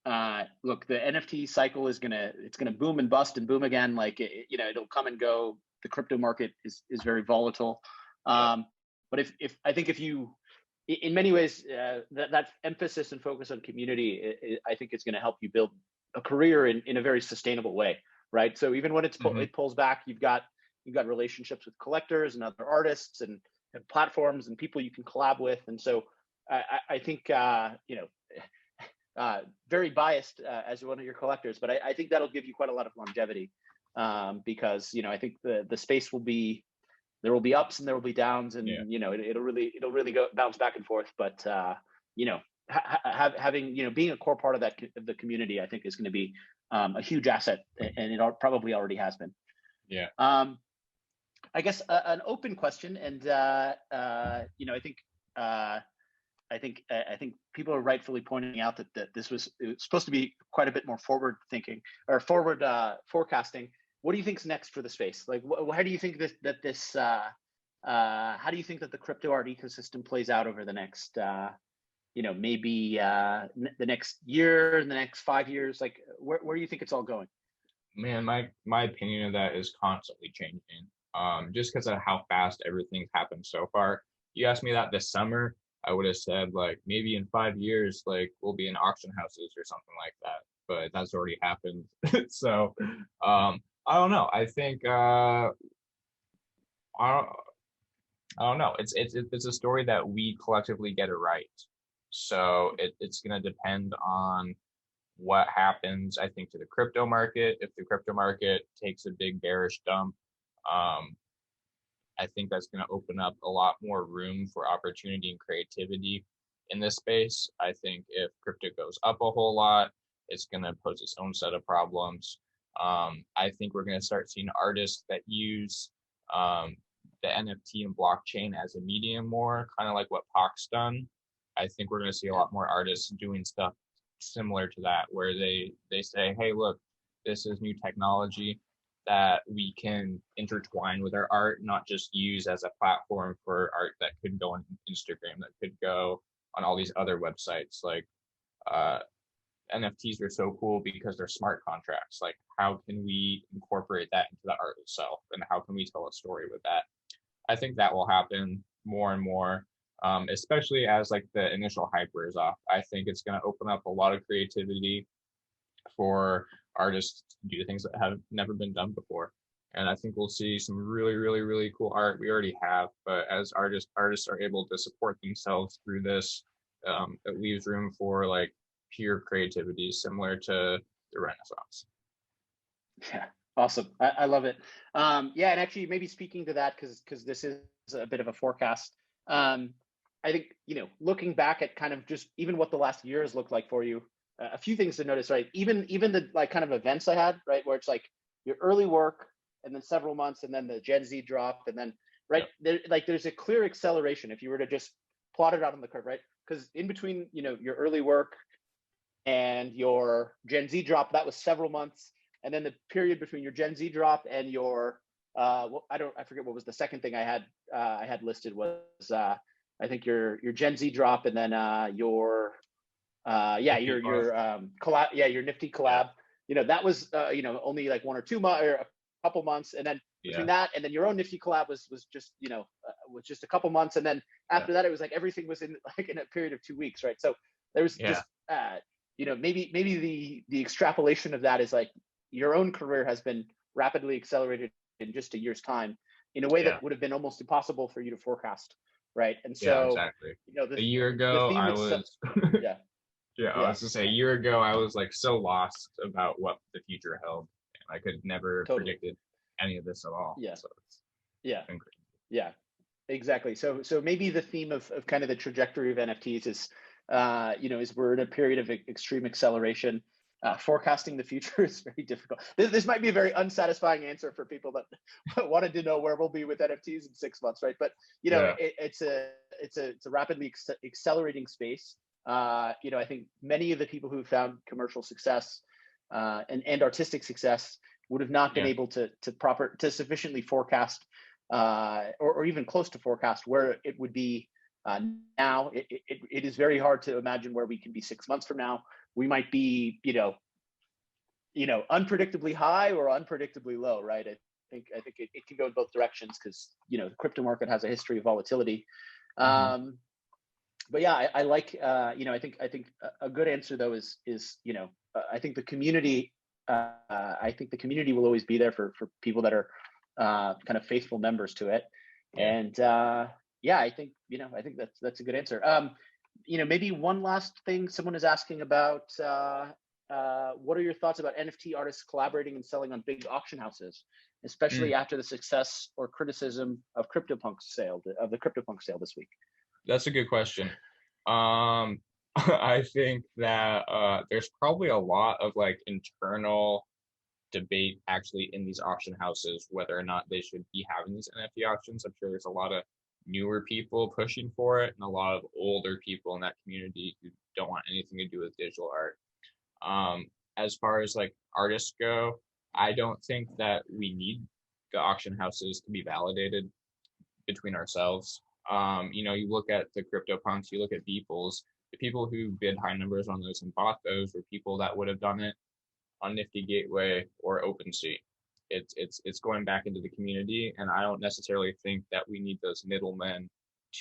look, the NFT cycle is it's gonna boom and bust and boom again. Like it'll come and go. The crypto market is very volatile. But if I think if you, in many ways, that emphasis and focus on community, I think it's going to help you build a career in a very sustainable way, right? So even when it pulls back, you've got relationships with collectors and other artists and platforms and people you can collab with, and so I think very biased as one of your collectors, but I think that'll give you quite a lot of longevity, because I think the space there will be ups and there will be downs, and it'll really go bounce back and forth. But having being a core part of the community, I think is going to be a huge asset, and it probably already has been. Yeah. I guess an open question, and I think people are rightfully pointing out that it was supposed to be quite a bit more forward thinking or forward forecasting. What do you think's next for the space? Like, how do you think how do you think that the crypto art ecosystem plays out over the next, maybe the next year, the next 5 years? Like, where do you think it's all going? Man, my opinion of that is constantly changing. Just because of how fast everything's happened so far. You asked me that this summer, I would have said like maybe in 5 years, like we'll be in auction houses or something like that. But that's already happened. So I don't know. I think I don't know. It's a story that we collectively get it right. So it's going to depend on what happens, I think, to the crypto market. If the crypto market takes a big bearish dump, I think that's going to open up a lot more room for opportunity and creativity in this space. I think if crypto goes up a whole lot, it's going to pose its own set of problems. I think we're going to start seeing artists that use the NFT and blockchain as a medium more, kind of like what Pac's done. I think we're going to see a lot more artists doing stuff similar to that, where they say, hey, look, this is new technology that we can intertwine with our art, not just use as a platform for art that could go on Instagram, that could go on all these other websites. Like NFTs are so cool because they're smart contracts. Like, how can we incorporate that into the art itself, and how can we tell a story with that? I think that will happen more and more, especially as like the initial hype wears off. I think it's going to open up a lot of creativity for artists to do things that have never been done before. And I think we'll see some really, really, really cool art. We already have, but as artists are able to support themselves through this, it leaves room for like pure creativity, similar to the Renaissance. Yeah, awesome. I love it. Yeah, and actually, maybe speaking to that, because this is a bit of a forecast. I think looking back at kind of just even what the last year has looked like for you, a few things to notice, right? Even the like kind of events I had, right, where it's like your early work and then several months and then the Gen Z drop, and then there's a clear acceleration if you were to just plot it out on the curve, right? Because in between your early work and your Gen Z drop, that was several months, and then the period between your Gen Z drop and your I forget what was the second thing I had listed was I think your Gen Z drop, and then your collab, your Nifty collab. That was only like 1 or 2 months or a couple months, and then between that and then your own Nifty collab was just a couple months, and then after that it was like everything was in a period of 2 weeks, right? So there was just maybe the extrapolation of that is like your own career has been rapidly accelerated in just a year's time in a way that would have been almost impossible for you to forecast, right? And so exactly. A year ago I was I was to say, a year ago I was like so lost about what the future held. I could never predicted any of this at all. So it's exactly. So maybe the theme of kind of the trajectory of NFTs is is we're in a period of extreme acceleration. Forecasting the future is very difficult. This might be a very unsatisfying answer for people that wanted to know where we'll be with NFTs in 6 months, right? But it's a rapidly accelerating space. I think many of the people who found commercial success and artistic success would have not been able to sufficiently forecast or even close to forecast where it would be Now it is very hard to imagine where we can be 6 months from now. We might be, unpredictably high or unpredictably low, right? I think it can go in both directions because the crypto market has a history of volatility. But yeah, I like I think a good answer though is I think the community will always be there for people that are kind of faithful members to it. And I think that's a good answer. Maybe one last thing someone is asking about, what are your thoughts about NFT artists collaborating and selling on big auction houses, especially after the success or criticism of the CryptoPunk sale this week? That's a good question. I think that there's probably a lot of like internal debate actually in these auction houses whether or not they should be having these NFT auctions. I'm sure there's a lot of newer people pushing for it and a lot of older people in that community who don't want anything to do with digital art. As far as like artists go, I don't think that we need the auction houses to be validated between ourselves. You look at the CryptoPunks, you look at Beeples, the people who bid high numbers on those and bought those were people that would have done it on Nifty Gateway or OpenSea. It's going back into the community, and I don't necessarily think that we need those middlemen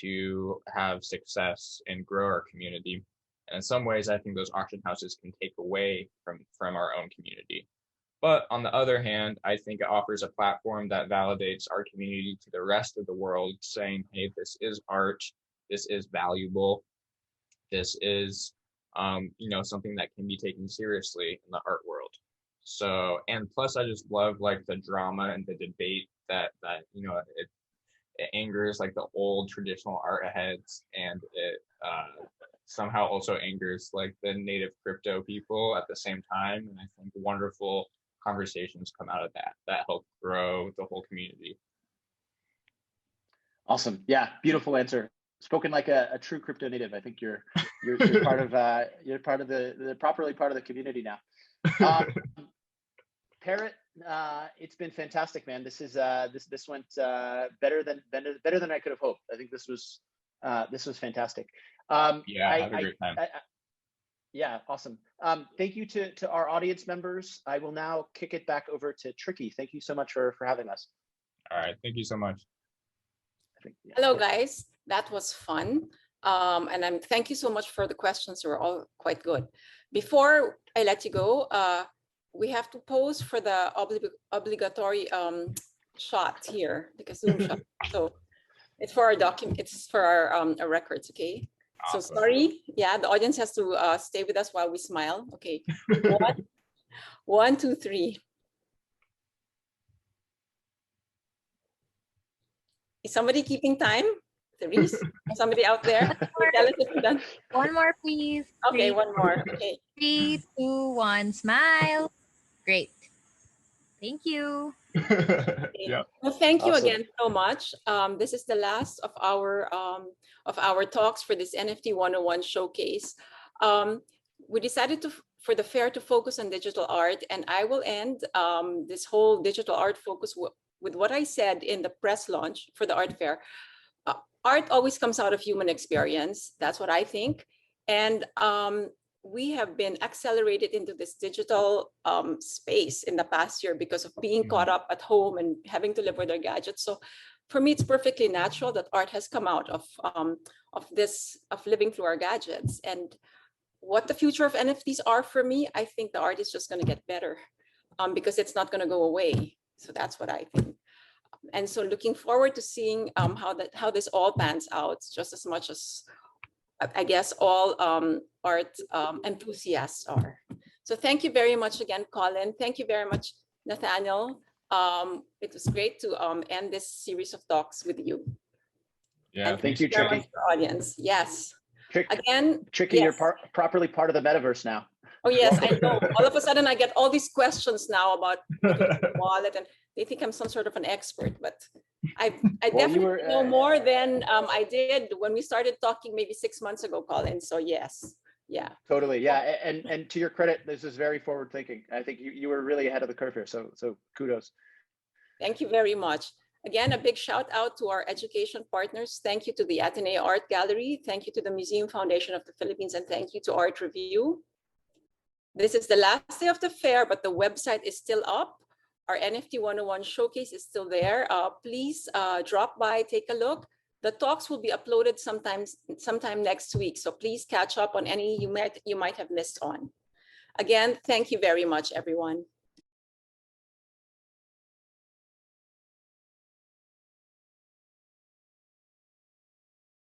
to have success and grow our community. And in some ways, I think those auction houses can take away from our own community. But on the other hand, I think it offers a platform that validates our community to the rest of the world, saying, hey, this is art, this is valuable, this is something that can be taken seriously in the art world. So, and plus I just love like the drama and the debate that it angers like the old traditional art heads, and it somehow also angers like the native crypto people at the same time. And I think wonderful conversations come out of that help grow the whole community. Awesome. Yeah, beautiful answer. Spoken like a true crypto native. I think you're part of the properly part of the community now. Parrott, it's been fantastic, man. This went better than I could have hoped. I think this was fantastic. I had a great time. Yeah, awesome. Thank you to our audience members. I will now kick it back over to Tricky. Thank you so much for having us. All right, thank you so much. Hello, guys. That was fun. And thank you so much for the questions. They were all quite good. Before I let you go, we have to pose for the obligatory shot here, like a Zoom shot. So it's for our document. It's for our records. Okay. So sorry. Yeah, the audience has to stay with us while we smile. Okay. One, two, three. Is somebody keeping time? Therese? Somebody out there? One more, please. Okay, one more. Okay. 3, 2, 1, smile. Great. Thank you. Yeah. Well, thank you again so much. This is the last of our talks for this NFT 101 showcase. We decided for the fair to focus on digital art, and I will end this whole digital art focus with what I said in the press launch for the art fair. Art always comes out of human experience. That's what I think. And we have been accelerated into this digital space in the past year because of being caught up at home and having to live with our gadgets. So for me, it's perfectly natural that art has come out of living through our gadgets. And what the future of NFTs are for me, I think the art is just going to get better because it's not going to go away. So that's what I think. And so looking forward to seeing how this all pans out, just as much as I guess all art enthusiasts are. So thank you very much again, Colin. Thank you very much, Nathaniel. It was great to end this series of talks with you. Yeah, and thank you, Tricky. Audience, yes. Again, Tricky, yes. You're properly part of the metaverse now. Oh yes, I know. All of a sudden, I get all these questions now about the wallet, and they think I'm some sort of an expert. But I definitely know more than I did when we started talking maybe 6 months ago, Colin. So yes, yeah. Totally, yeah. And to your credit, this is very forward thinking. I think you were really ahead of the curve here. So kudos. Thank you very much. Again, a big shout out to our education partners. Thank you to the Ateneo Art Gallery. Thank you to the Museum Foundation of the Philippines, and thank you to Art Review. This is the last day of the fair, but the website is still up. Our NFT 101 showcase is still there. Please drop by, take a look. The talks will be uploaded sometime next week, so please catch up on any you might have missed on. Again, thank you very much, everyone.